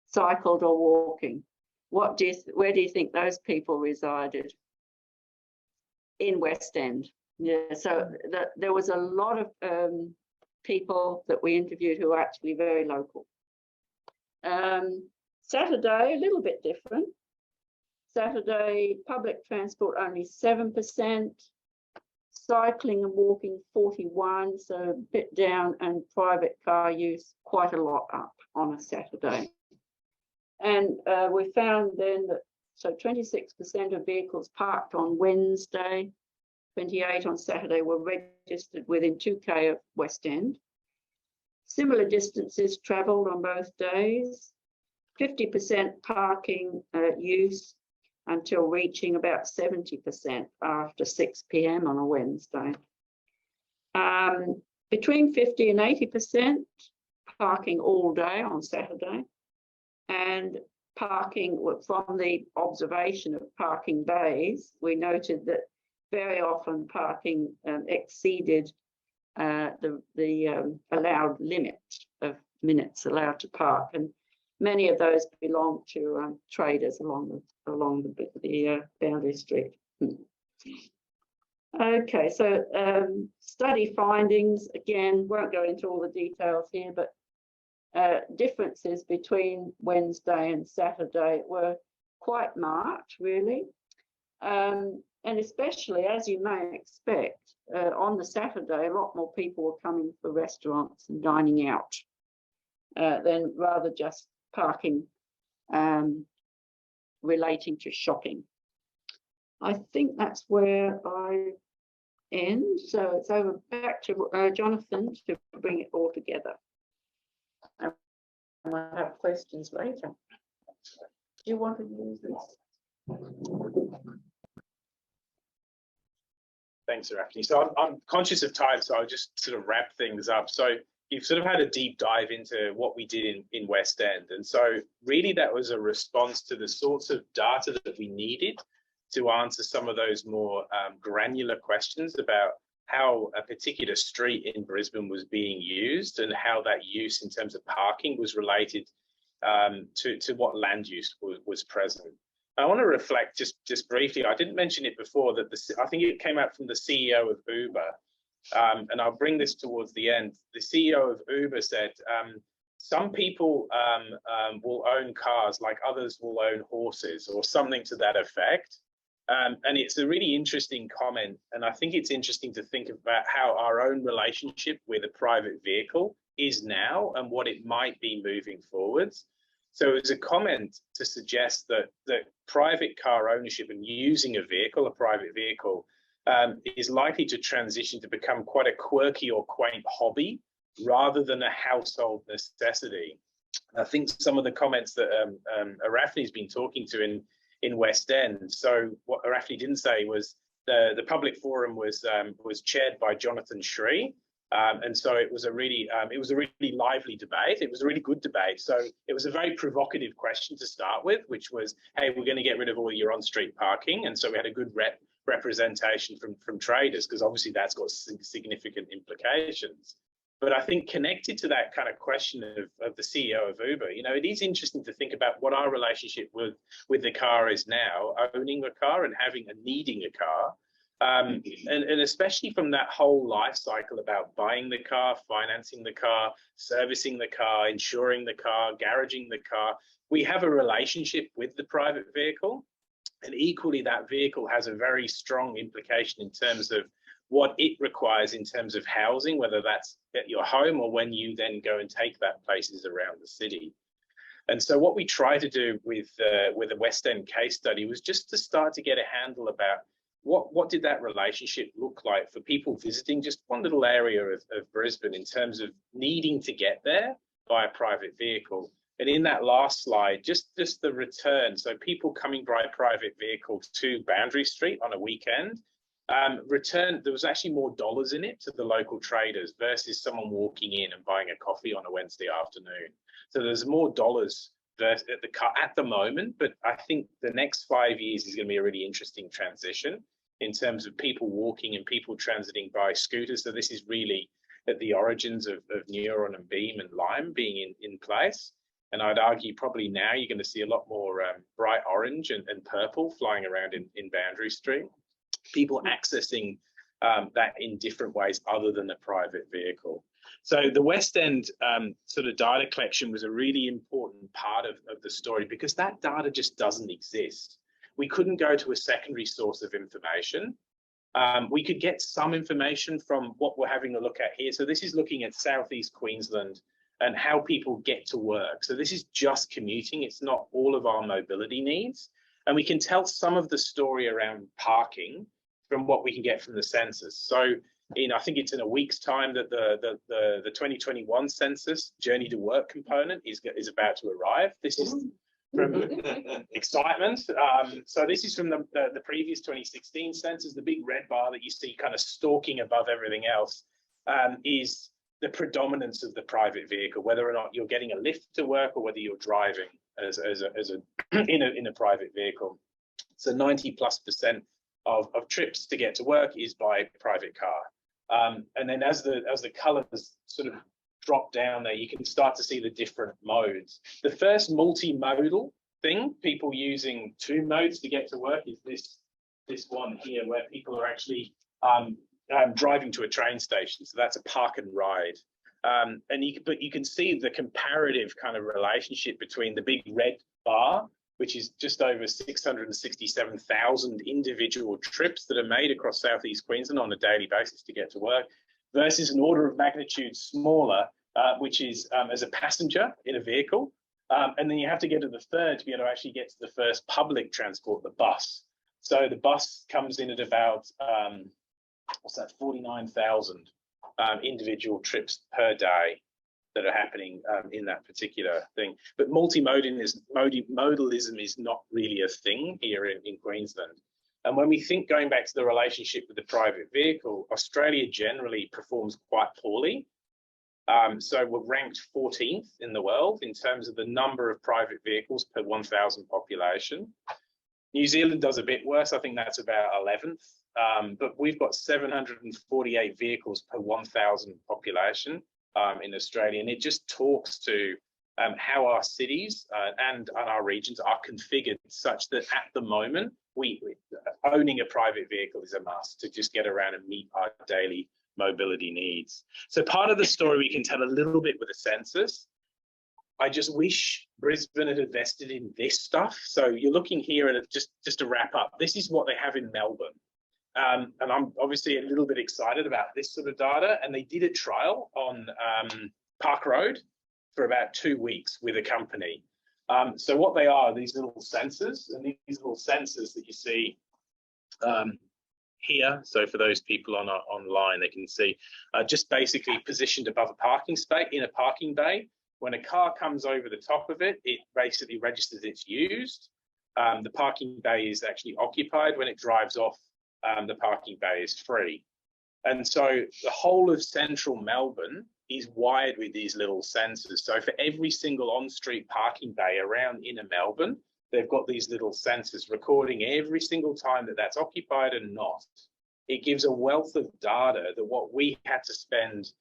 cycled or walking. Where do you think those people resided? In West End. Yeah, so there was a lot of people that we interviewed who were actually very local. Saturday, a little bit different. Saturday, public transport only 7%, cycling and walking 41%, so a bit down, and private car use quite a lot up on a Saturday. And we found then that 26% of vehicles parked on Wednesday, 28% on Saturday were registered within 2K of West End. Similar distances travelled on both days. 50% parking use until reaching about 70% after 6 p.m. on a Wednesday. Between 50 and 80% parking all day on Saturday, and parking from the observation of parking bays, we noted that very often parking exceeded the allowed limit of minutes allowed to park, and many of those belong to traders along the Boundary Street. Okay, so study findings, again, won't go into all the details here, but differences between Wednesday and Saturday were quite marked, really. And especially, as you may expect, on the Saturday, a lot more people were coming for restaurants and dining out than rather just parking relating to shopping. I think that's where I end. So it's over back to Jonathan to bring it all together. And we'll have questions later. Do you want to use this? Thanks, Raphne. So I'm conscious of time, so I'll just sort of wrap things up. So you've sort of had a deep dive into what we did in West End. And so really that was a response to the sorts of data that we needed to answer some of those more granular questions about how a particular street in Brisbane was being used and how that use in terms of parking was related to what land use was present. I want to reflect just briefly. I didn't mention it before that I think it came out from the CEO of Uber, and I'll bring this towards the end. The CEO of Uber said, some people will own cars like others will own horses, or something to that effect. And it's a really interesting comment. And I think it's interesting to think about how our own relationship with a private vehicle is now and what it might be moving forwards. So it's a comment to suggest that private car ownership and using a vehicle, a private vehicle, is likely to transition to become quite a quirky or quaint hobby rather than a household necessity. I think some of the comments that Arafni's been talking to in West End. So what Arafni didn't say was the public forum was chaired by Jonathan Shree. And so it was a really lively debate. It was a really good debate. So it was a very provocative question to start with, which was, hey, we're going to get rid of all your on-street parking. And so we had a good representation from traders, because obviously that's got significant implications. But I think connected to that kind of question of the CEO of Uber, it is interesting to think about what our relationship with the car is now, owning a car and needing a car. And especially from that whole life cycle about buying the car, financing the car, servicing the car, insuring the car, garaging the car, we have a relationship with the private vehicle. And equally, that vehicle has a very strong implication in terms of what it requires in terms of housing, whether that's at your home or when you then go and take that places around the city. And so what we try to do with the West End case study was just to start to get a handle about what did that relationship look like for people visiting just one little area of Brisbane in terms of needing to get there by a private vehicle. And in that last slide, just the return. So people coming by private vehicle to Boundary Street on a weekend, there was actually more dollars in it to the local traders versus someone walking in and buying a coffee on a Wednesday afternoon. So there's more dollars at the moment, but I think the next 5 years is going to be a really interesting transition in terms of people walking and people transiting by scooters. So this is really at the origins of Neuron and Beam and Lime being in place. And I'd argue probably now you're going to see a lot more bright orange and purple flying around in Boundary Street. People accessing that in different ways other than a private vehicle. So the West End sort of data collection was a really important part of the story, because that data just doesn't exist. We couldn't go to a secondary source of information. We could get some information from what we're having a look at here. So this is looking at Southeast Queensland and how people get to work. So this is just commuting. It's not all of our mobility needs. And we can tell some of the story around parking from what we can get from the census. So I think it's in a week's time that the 2021 census journey to work component is about to arrive. This is from excitement. So this is from the previous 2016 census. The big red bar that you see kind of stalking above everything else is the predominance of the private vehicle, whether or not you're getting a lift to work or whether you're driving in a private vehicle. So 90+% of trips to get to work is by private car. And then as the colours sort of drop down there, you can start to see the different modes. The first multimodal thing, people using two modes to get to work, is this one here, where people are actually driving to a train station. So that's a park and ride. But you can see the comparative kind of relationship between the big red bar, which is just over 667,000 individual trips that are made across Southeast Queensland on a daily basis to get to work, versus an order of magnitude smaller, which is as a passenger in a vehicle. And then you have to get to the third to be able to actually get to the first public transport, the bus. So the bus comes in at about, 49,000 individual trips per day that are happening in that particular thing. But modalism is not really a thing here in Queensland. And when we think, going back to the relationship with the private vehicle, Australia generally performs quite poorly. So we're ranked 14th in the world in terms of the number of private vehicles per 1,000 population. New Zealand does a bit worse. I think that's about 11th. But we've got 748 vehicles per 1,000 population in Australia. And it just talks to how our cities and our regions are configured such that at the moment, owning a private vehicle is a must to just get around and meet our daily mobility needs. So part of the story we can tell a little bit with the census. I just wish Brisbane had invested in this stuff. So you're looking here at just to wrap up. This is what they have in Melbourne. And I'm obviously a little bit excited about this sort of data. And they did a trial on Park Road for about 2 weeks with a company. So what they are, these little sensors, and these little sensors that you see here. So for those people online, they can see just basically positioned above a parking space in a parking bay. When a car comes over the top of it, it basically registers it's used. The parking bay is actually occupied. When it drives off, the parking bay is free. And so the whole of central Melbourne is wired with these little sensors. So for every single on-street parking bay around inner Melbourne, they've got these little sensors recording every single time that that's occupied and not. It gives a wealth of data that what we had to spend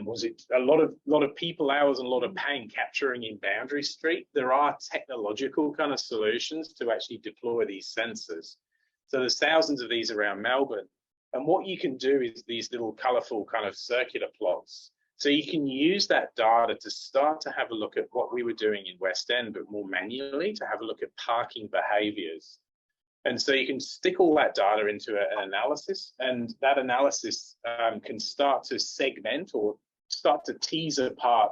was it a lot of people hours and a lot of pain capturing in Boundary Street. There are technological kind of solutions to actually deploy these sensors. So there's thousands of these around Melbourne. And what you can do is these little colourful kind of circular plots. So you can use that data to start to have a look at what we were doing in West End, but more manually to have a look at parking behaviours. And so you can stick all that data into an analysis, and that analysis can start to segment or start to tease apart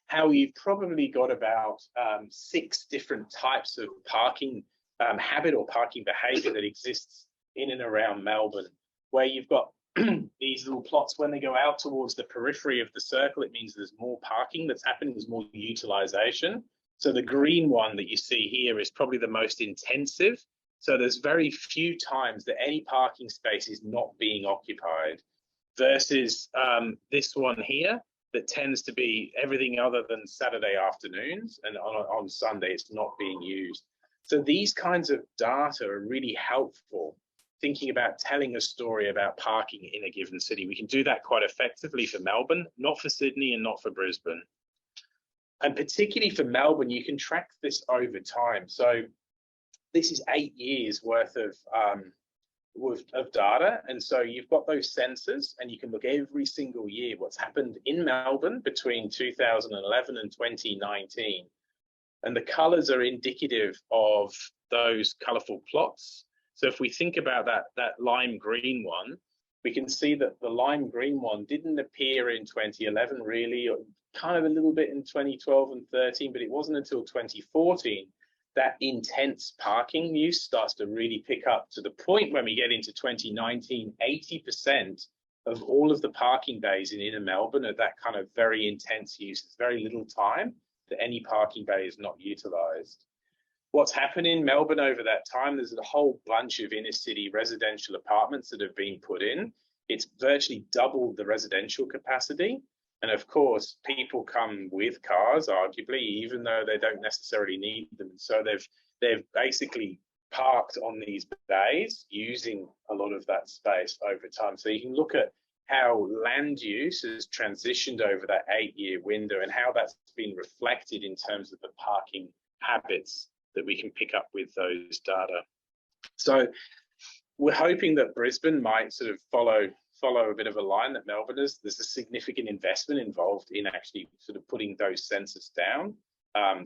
how you've probably got about 6 different types of parking habit or parking behaviour that exists in and around Melbourne, where you've got these little plots. When they go out towards the periphery of the circle, it means there's more parking that's happening, there's more utilisation. So the green one that you see here is probably the most intensive. So there's very few times that any parking space is not being occupied versus this one here that tends to be everything other than Saturday afternoons, and on Sunday it's not being used. So these kinds of data are really helpful thinking about telling a story about parking in a given city. We can do that quite effectively for Melbourne, not for Sydney and not for Brisbane. And particularly for Melbourne, you can track this over time. So this is 8 years worth of data. And so you've got those sensors and you can look every single year what's happened in Melbourne between 2011 and 2019. And the colours are indicative of those colourful plots. So if we think about that lime green one, we can see that the lime green one didn't appear in 2011 really, or kind of a little bit in 2012 and 13, but it wasn't until 2014 that intense parking use starts to really pick up, to the point when we get into 2019, 80% of all of the parking bays in inner Melbourne are that kind of very intense use. It's very little time that any parking bay is not utilised. What's happened in Melbourne over that time, there's a whole bunch of inner city residential apartments that have been put in. It's virtually doubled the residential capacity. And of course, people come with cars, arguably, even though they don't necessarily need them. So they've basically parked on these bays using a lot of that space over time. So you can look at how land use has transitioned over that 8-year window and how that's been reflected in terms of the parking habits that we can pick up with those data. So we're hoping that Brisbane might sort of follow a bit of a line that Melbourne is. There's a significant investment involved in actually sort of putting those sensors down.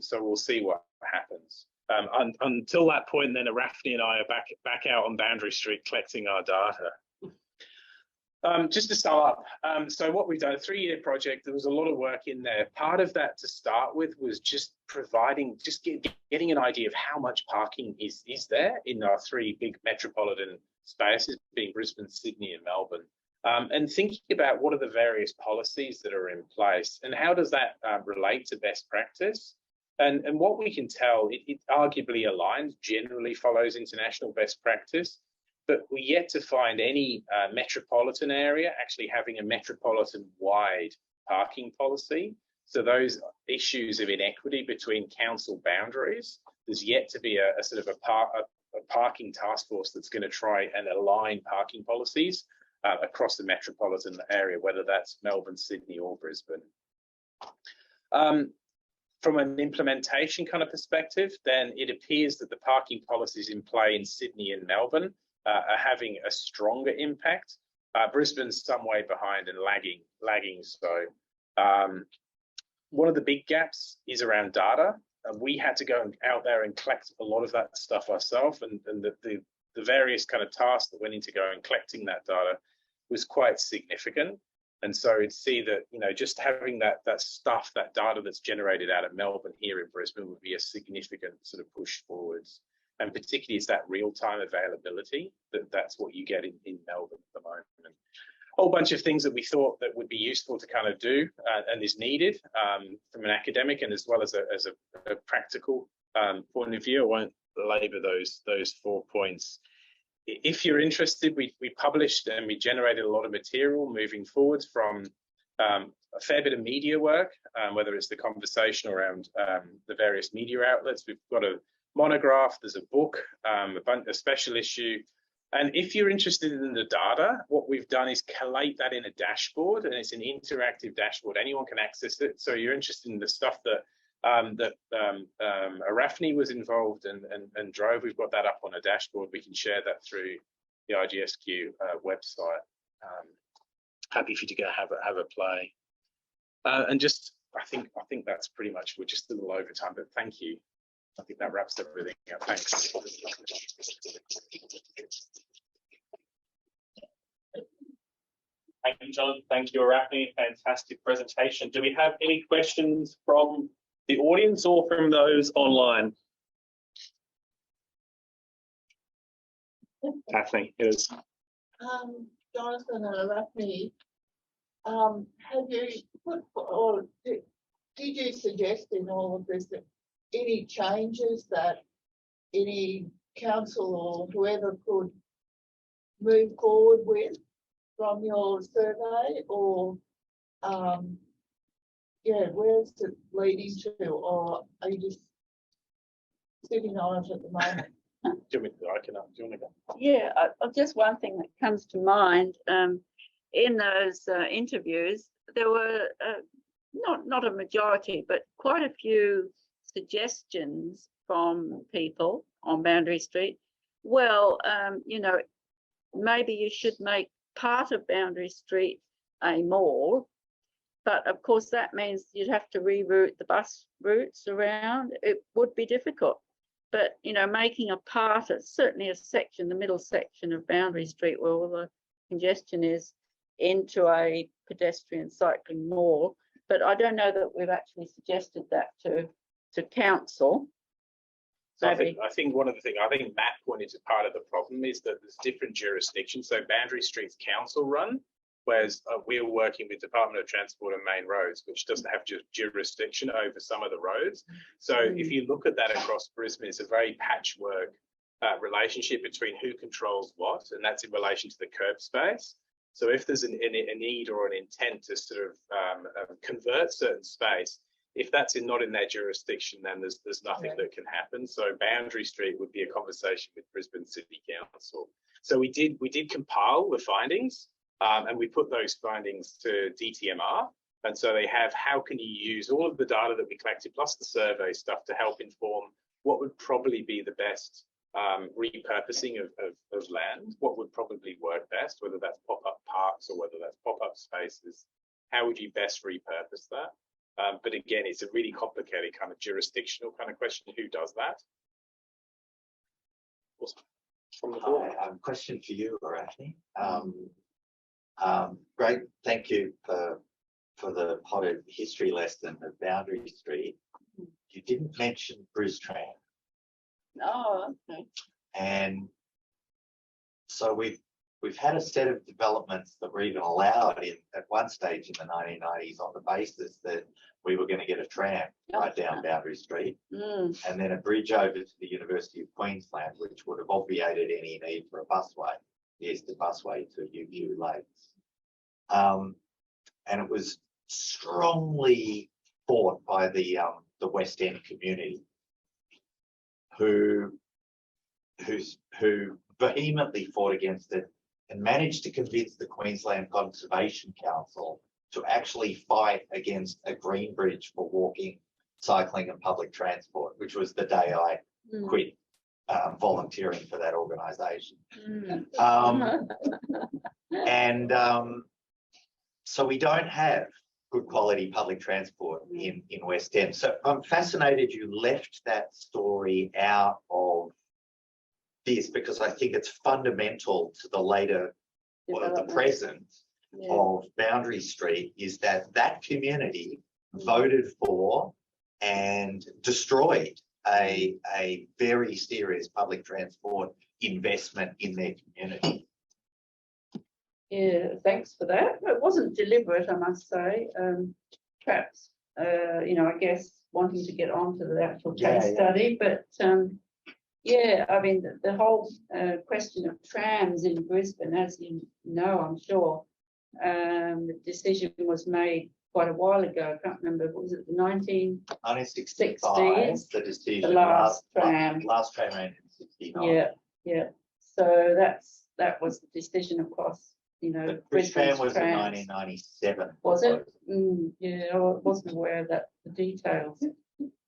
So we'll see what happens. Until that point, then Arafni and I are back out on Boundary Street collecting our data. Just to start up, so what we've done, a 3-year project, there was a lot of work in there. Part of that to start with was just getting an idea of how much parking is there in our 3 big metropolitan spaces, being Brisbane, Sydney and Melbourne. And thinking about what are the various policies that are in place and how does that relate to best practice. And what we can tell, it arguably aligns, generally follows international best practice, but we're yet to find any metropolitan area actually having a metropolitan-wide parking policy. So those issues of inequity between council boundaries, there's yet to be a sort of a parking task force that's going to try and align parking policies across the metropolitan area, whether that's Melbourne, Sydney, or Brisbane. From an implementation kind of perspective, then it appears that the parking policies in play in Sydney and Melbourne are having a stronger impact. Brisbane's some way behind and lagging. So one of the big gaps is around data. We had to go out there and collect a lot of that stuff ourselves, and the various kind of tasks that went into going collecting that data was quite significant. And so to see that, you know, just having that data that's generated out of Melbourne here in Brisbane would be a significant sort of push forwards. And particularly it's that real-time availability that's what you get in Melbourne at the moment. And a whole bunch of things that we thought that would be useful to kind of do and is needed from an academic and as well as a practical point of view. I won't labour those 4 points. If you're interested, we published and we generated a lot of material moving forwards from a fair bit of media work, whether it's the conversation around the various media outlets. We've got a monograph, there's a book, a special issue. And if you're interested in the data, what we've done is collate that in a dashboard, and it's an interactive dashboard. Anyone can access it. So you're interested in the stuff that Arafni was involved and drove. We've got that up on a dashboard. We can share that through the IGSQ website. Happy for you to go have a play. And just, I think that's pretty much, we're just a little over time, but thank you. I think that wraps everything up. Thanks. Thank you, John. Thank you, Arafni. Fantastic presentation. Do we have any questions from the audience or from those online? Daphne, it is. Jonathan and Arafni, have you put, or did you suggest in all of this that any changes that any council or whoever could move forward with from your survey, or yeah, where's it leading to, or are you just sitting on it at the moment? Do you want to go? Yeah, just one thing that comes to mind. In those interviews, there were not a majority, but quite a few suggestions from people on Boundary Street. Well, you know, maybe you should make part of Boundary Street a mall, but of course that means you'd have to reroute the bus routes around. It would be difficult. But, you know, making a part, certainly a section, the middle section of Boundary Street where all the congestion is, into a pedestrian cycling mall. But I don't know that we've actually suggested that to council. So I think one of the things, I think Matt pointed to part of the problem is that there's different jurisdictions. So Boundary Street's council run, whereas we're working with Department of Transport and Main Roads, which doesn't have jurisdiction over some of the roads. So if you look at that across Brisbane, it's a very patchwork relationship between who controls what, and that's in relation to the curb space. So if there's a need or an intent to sort of convert certain space, if that's not in their jurisdiction, then there's nothing that can happen. So Boundary Street would be a conversation with Brisbane City Council. So we did compile the findings. And we put those findings to DTMR. And so they have, how can you use all of the data that we collected plus the survey stuff to help inform what would probably be the best repurposing of land, what would probably work best, whether that's pop-up parks or whether that's pop-up spaces. How would you best repurpose that? But again, it's a really complicated kind of jurisdictional kind of question. Who does that? From the board. Question for you, Arafni. Great, thank you for the potted history lesson of Boundary Street. You didn't mention Brisbane. Oh, okay. And so we've had a set of developments that were even allowed at one stage in the 1990s on the basis that we were going to get a tram right down Boundary Street, and then a bridge over to the University of Queensland, which would have obviated any need for a busway. Yes, the busway to UQ Lakes. And it was strongly fought by the West End community. who vehemently fought against it and managed to convince the Queensland Conservation Council to actually fight against a green bridge for walking, cycling and public transport, which was the day I quit volunteering for that organisation. So we don't have good quality public transport in West End. So I'm fascinated you left that story out of this, because I think it's fundamental to the later, or the present of Boundary Street, is that community voted for and destroyed a very serious public transport investment in their community. Yeah, thanks for that. It wasn't deliberate, I must say. Perhaps, you know, I guess wanting to get onto the actual case study, but yeah, I mean, the whole question of trams in Brisbane, as you know, I'm sure, the decision was made quite a while ago. I can't remember, was it the 1965, 1960s? the decision, The last tram. Last tram ran in 69. Yeah. So that was the decision across, you know, The Brisbane tram was in trams. 1997. Was it? Yeah, I wasn't aware of that, the details.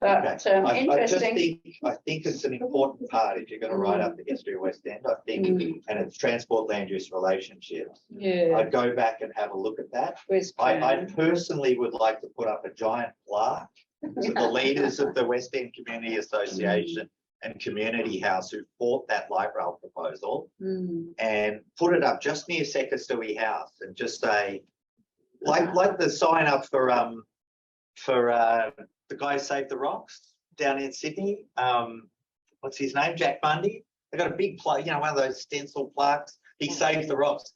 But interesting. I think it's an important part if you're going to write up the history of West End. I think, and it's transport land use relationships. Yeah. I'd go back and have a look at that. I personally would like to put up a giant plaque to the leaders of the West End Community Association and Community House who fought that light rail proposal, and put it up just near Sekastui House and just say, like the sign up for the guy who saved the rocks down in Sydney. What's his name? Jack Bundy. They got a big plaque, you know, one of those stencil plaques. He saved the rocks.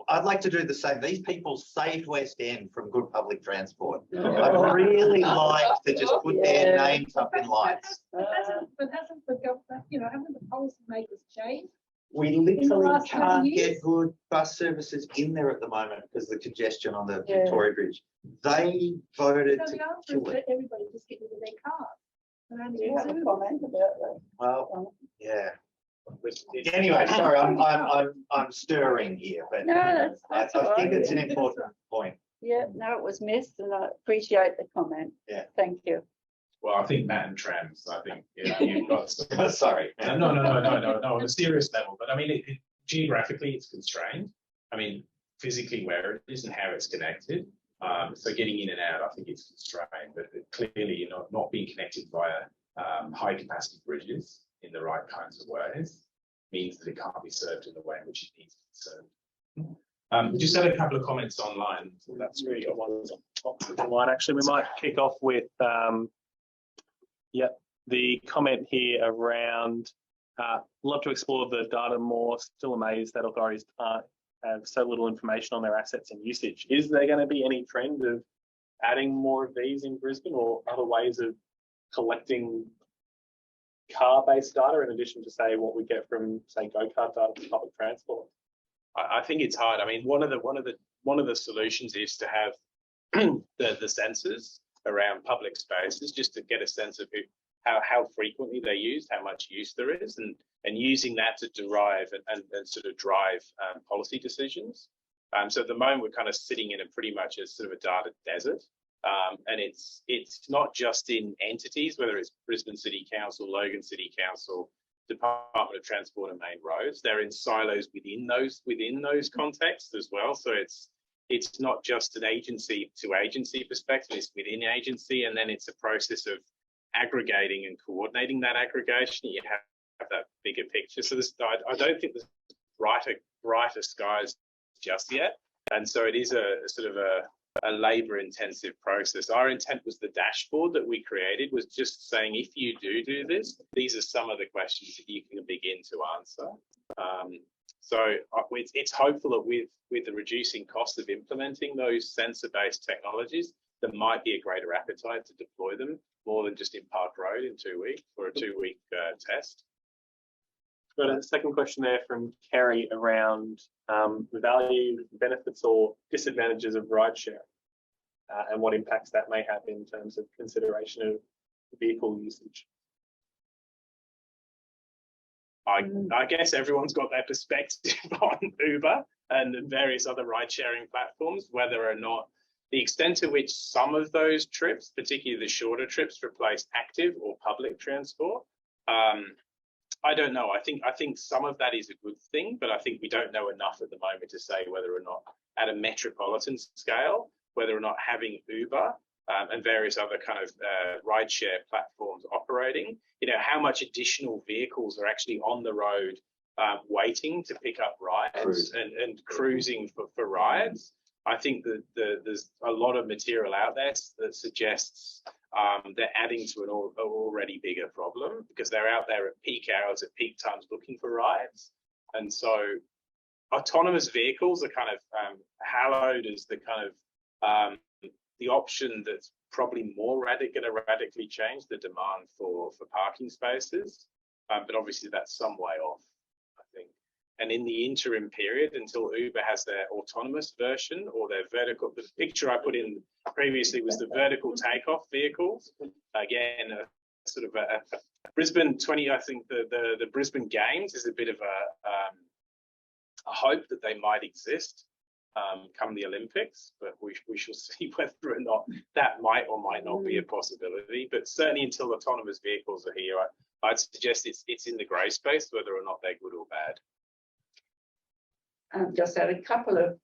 I'd like to do the same. These people saved West End from good public transport. I'd really like to just put their names up in lights. But hasn't the government, you know, haven't the policymakers changed? We literally can't get good bus services in there at the moment because of the congestion on the Victoria Bridge. They voted So to the answer kill is it. that everybody just get rid of their cars. Do you have a comment about that? Well, yeah. Anyway, sorry, I'm stirring here, but No, that's I all think right. it's an important point. Yeah, no, it was missed, and I appreciate the comment. Yeah. Thank you. Well, I think Matt and trams. I think you've got. Sorry. No. On a serious level, but I mean, geographically, it's constrained. I mean, physically where it is and how it's connected. So getting in and out, I think it's constrained. But clearly, you're not being connected via high capacity bridges in the right kinds of ways means that it can't be served in the way in which it needs to be served. We just had a couple of comments online. So that's really got ones Online. Actually, we might kick off with the comment here around love to explore the data more. Still amazed that authorities have so little information on their assets and usage. Is there going to be any trend of adding more of these in Brisbane or other ways of collecting car-based data in addition to, say, what we get from, say, go-kart data for public transport? I think it's hard. I mean, one of the solutions is to have the sensors around public spaces, just to get a sense of how frequently they're used, how much use there is, and using that to derive and sort of drive policy decisions. So at the moment, we're kind of sitting in a pretty much a sort of a data desert. And it's not just in entities, whether it's Brisbane City Council, Logan City Council, Department of Transport and Main Roads. They're in silos within those contexts as well. So it's not just an agency to agency perspective, it's within agency, and then it's a process of aggregating and coordinating that aggregation. You have that bigger picture. So I don't think there's brighter skies just yet. And so it is a sort of a labor intensive process. Our intent was the dashboard that we created was just saying, if you do this, these are some of the questions that you can begin to answer. So it's hopeful that with the reducing cost of implementing those sensor-based technologies, there might be a greater appetite to deploy them more than just in Park Road in 2 weeks for a 2-week test. Got a second question there from Kerry around the value, benefits or disadvantages of rideshare and what impacts that may have in terms of consideration of vehicle usage. I guess everyone's got their perspective on Uber and the various other ride-sharing platforms, whether or not the extent to which some of those trips, particularly the shorter trips, replace active or public transport. I don't know. I think some of that is a good thing, but I think we don't know enough at the moment to say whether or not at a metropolitan scale, whether or not having Uber and various other kind of rideshare platforms operating, how much additional vehicles are actually on the road waiting to pick up rides and cruising for rides. I think that there's a lot of material out there that suggests they're adding to an already bigger problem, because they're out there at peak hours, at peak times looking for rides. And so autonomous vehicles are kind of hallowed as the kind of the option that's probably more going to radically change the demand for parking spaces. But obviously that's some way off, I think. And in the interim period, until Uber has their autonomous version or their vertical, the picture I put in previously was the vertical takeoff vehicles. Again, sort of a Brisbane 20, I think the Brisbane Games is a bit of a hope that they might exist come the Olympics, but we shall see whether or not that might or might not be a possibility. But certainly until autonomous vehicles are here, I'd suggest it's in the grey space, whether or not they're good or bad. Just had a couple of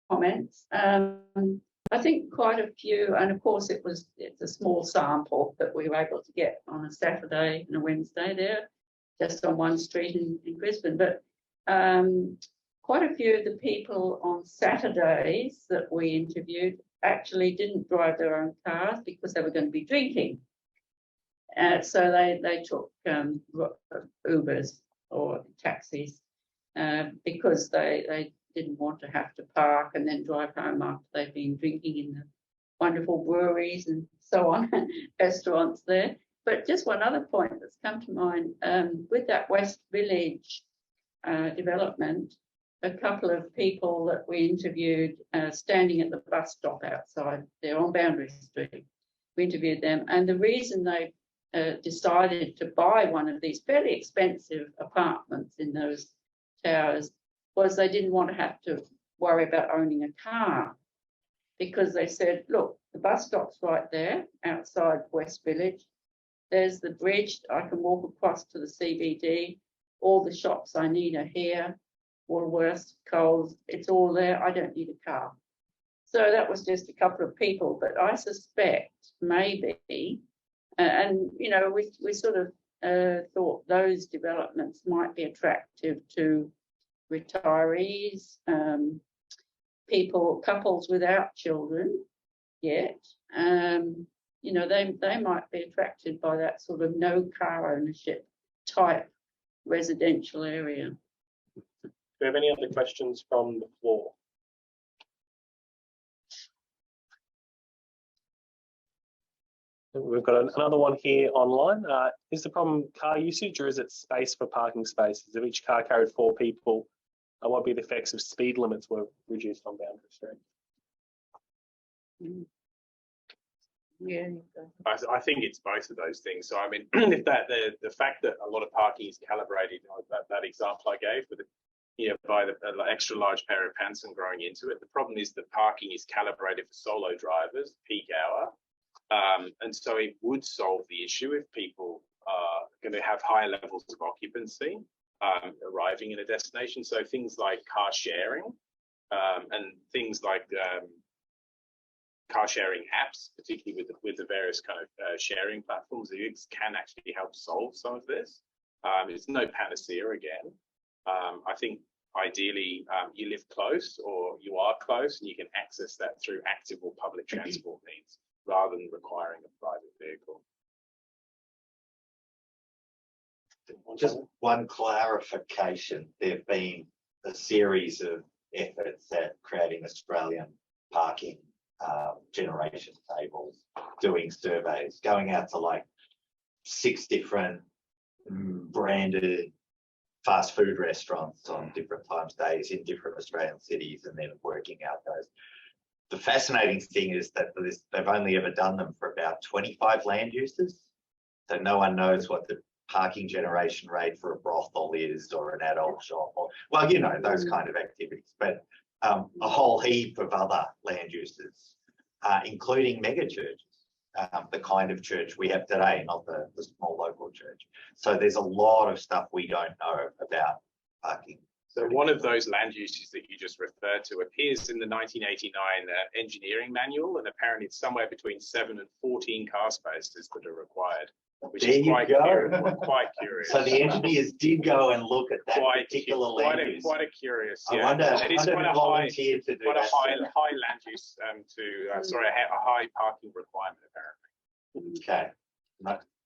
comments. I think quite a few, and of course it's a small sample that we were able to get on a Saturday and a Wednesday there, just on one street in Brisbane. But quite a few of the people on Saturdays that we interviewed actually didn't drive their own cars because they were going to be drinking. So they took Ubers or taxis because they didn't want to have to park and then drive home after they've been drinking in the wonderful breweries and so on, restaurants there. But just one other point that's come to mind, with that West Village development, a couple of people that we interviewed standing at the bus stop outside there on Boundary Street. We interviewed them, and the reason they decided to buy one of these fairly expensive apartments in those towers was they didn't want to have to worry about owning a car, because they said, look, the bus stop's right there outside West Village. There's the bridge. I can walk across to the CBD. All the shops I need are here. Woolworths, Coles, it's all there. I don't need a car. So that was just a couple of people, but I suspect maybe, and we sort of thought those developments might be attractive to retirees, couples without children yet. They might be attracted by that sort of no car ownership type residential area. Do we have any other questions from the floor? We've got another one here online. Is the problem car usage or is it space for parking spaces? If each car carried 4 people, what would be the effects if speed limits were reduced on Boundary Street? Yeah. I think it's both of those things. So I mean, if the fact that a lot of parking is calibrated, that example I gave with by the extra large pair of pants and growing into it, the problem is that parking is calibrated for solo drivers, peak hour. And so it would solve the issue if people are going to have higher levels of occupancy arriving in a destination. So things like car sharing and things like car sharing apps, particularly with the various kind of sharing platforms, can actually help solve some of this. It's no panacea again. I think ideally you live close or you are close and you can access that through active or public transport means, rather than requiring a private vehicle. Just one clarification. There have been a series of efforts at creating Australian parking generation tables, doing surveys, going out to like 6 different branded fast food restaurants on different times days in different Australian cities, and then working out those. The fascinating thing is that they've only ever done them for about 25 land uses. So no one knows what the parking generation rate for a brothel is or an adult shop, or, well, you know, those kind of activities, but a whole heap of other land uses, including mega churches, the kind of church we have today, not the small local church. So there's a lot of stuff we don't know about parking. So one of those land uses that you just referred to appears in the 1989 engineering manual, and apparently it's somewhere between 7 and 14 car spaces that are required, which There is you quite go. quite curious. So the engineers did go and look at that particular land use. Quite a curious. I Yeah. wonder, It is I quite a high, volunteer to do quite a that. high land use sorry, a high parking requirement apparently. Okay,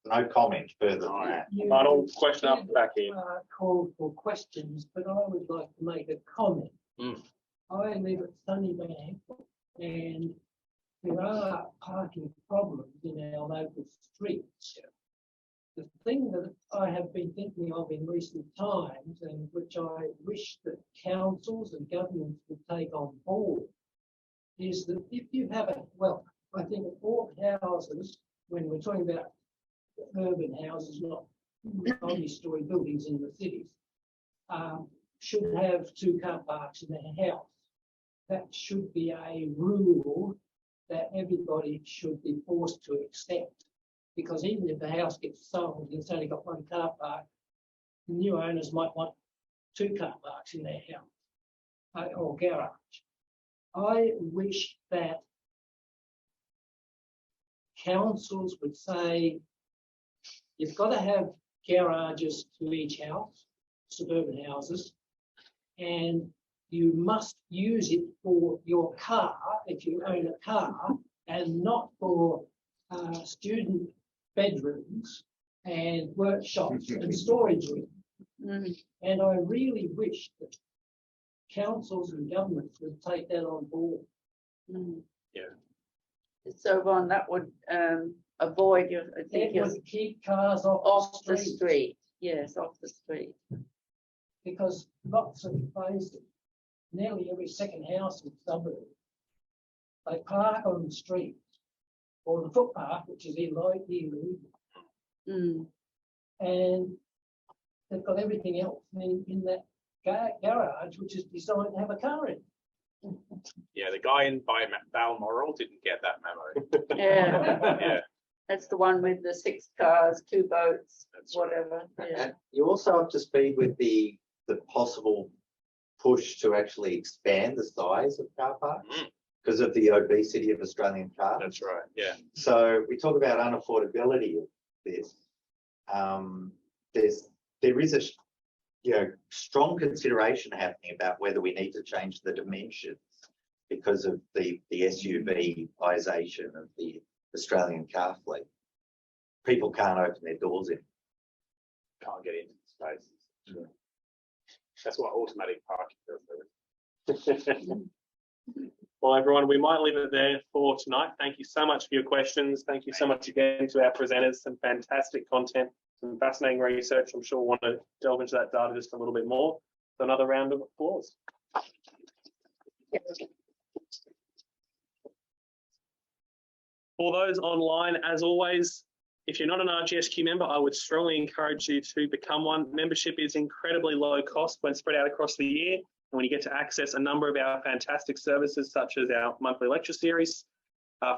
no comment further than that. Final question up back here. Called for questions, but I would like to make a comment. I live at Sunnybank, and there are parking problems in our local streets. The thing that I have been thinking of in recent times, and which I wish that councils and governments would take on board, is that if you have I think all houses, when we're talking about urban houses, not multi-storey buildings in the cities, should have 2 car parks in their house. That should be a rule that everybody should be forced to accept. Because even if the house gets sold and it's only got 1 car park, the new owners might want 2 car parks in their house or garage. I wish that councils would say, you've got to have garages to each house, suburban houses, and you must use it for your car if you own a car, and not for student bedrooms and workshops and storage rooms. And I really wish that councils and governments would take that on board. Yeah. So Ron, that would avoid your, I think, It would keep cars off the street. Yes, off the street. Because lots of places, nearly every second house in the suburb, they park on the street or the footpath, which is illegal, and they've got everything else in that garage, which is designed to have a car in. Yeah, the guy in Balmoral didn't get that memo. Yeah. Yeah. That's the one with the 6 cars, 2 boats, That's right. whatever. Yeah. And you also up to speed with the possible push to actually expand the size of car parks because of the obesity of Australian cars. That's right. Yeah. So we talk about unaffordability of this. There is a strong consideration happening about whether we need to change the dimensions because of the SUVization of the Australian car fleet. People can't open their doors in. Can't get into the spaces. That's what automatic parking does. Well, everyone, we might leave it there for tonight. Thank you so much for your questions. Thank you so much again to our presenters. Some fantastic content, some fascinating research. I'm sure we'll want to delve into that data just a little bit more. So another round of applause. For those online, as always, if you're not an RGSQ member, I would strongly encourage you to become one. Membership is incredibly low cost when spread out across the year. And when you get to access a number of our fantastic services, such as our monthly lecture series,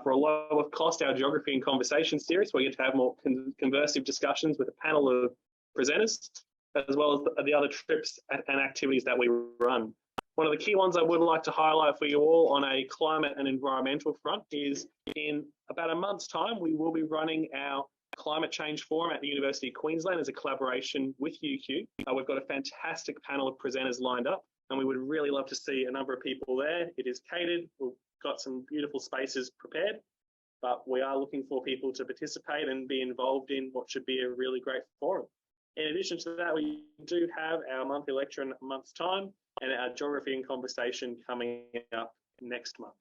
for a lower cost, our geography and conversation series, where you get to have more conversive discussions with a panel of presenters, as well as the other trips and activities that we run. One of the key ones I would like to highlight for you all on a climate and environmental front is in about a month's time, we will be running our climate change forum at the University of Queensland as a collaboration with UQ. We've got a fantastic panel of presenters lined up, and we would really love to see a number of people there. It is catered. We've got some beautiful spaces prepared, but we are looking for people to participate and be involved in what should be a really great forum. In addition to that, we do have our monthly lecture in a month's time and our geography and conversation coming up next month.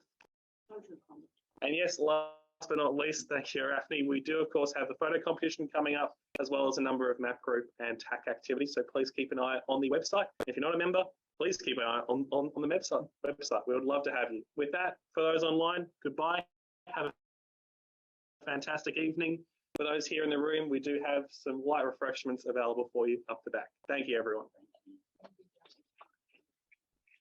And yes, last but not least, thank you, Rafni. We do, of course, have the photo competition coming up, as well as a number of map group and TAC activities. So please keep an eye on the website. If you're not a member, please keep an eye on the website. We would love to have you. With that, for those online, goodbye. Have a fantastic evening. For those here in the room, we do have some light refreshments available for you up the back. Thank you, everyone.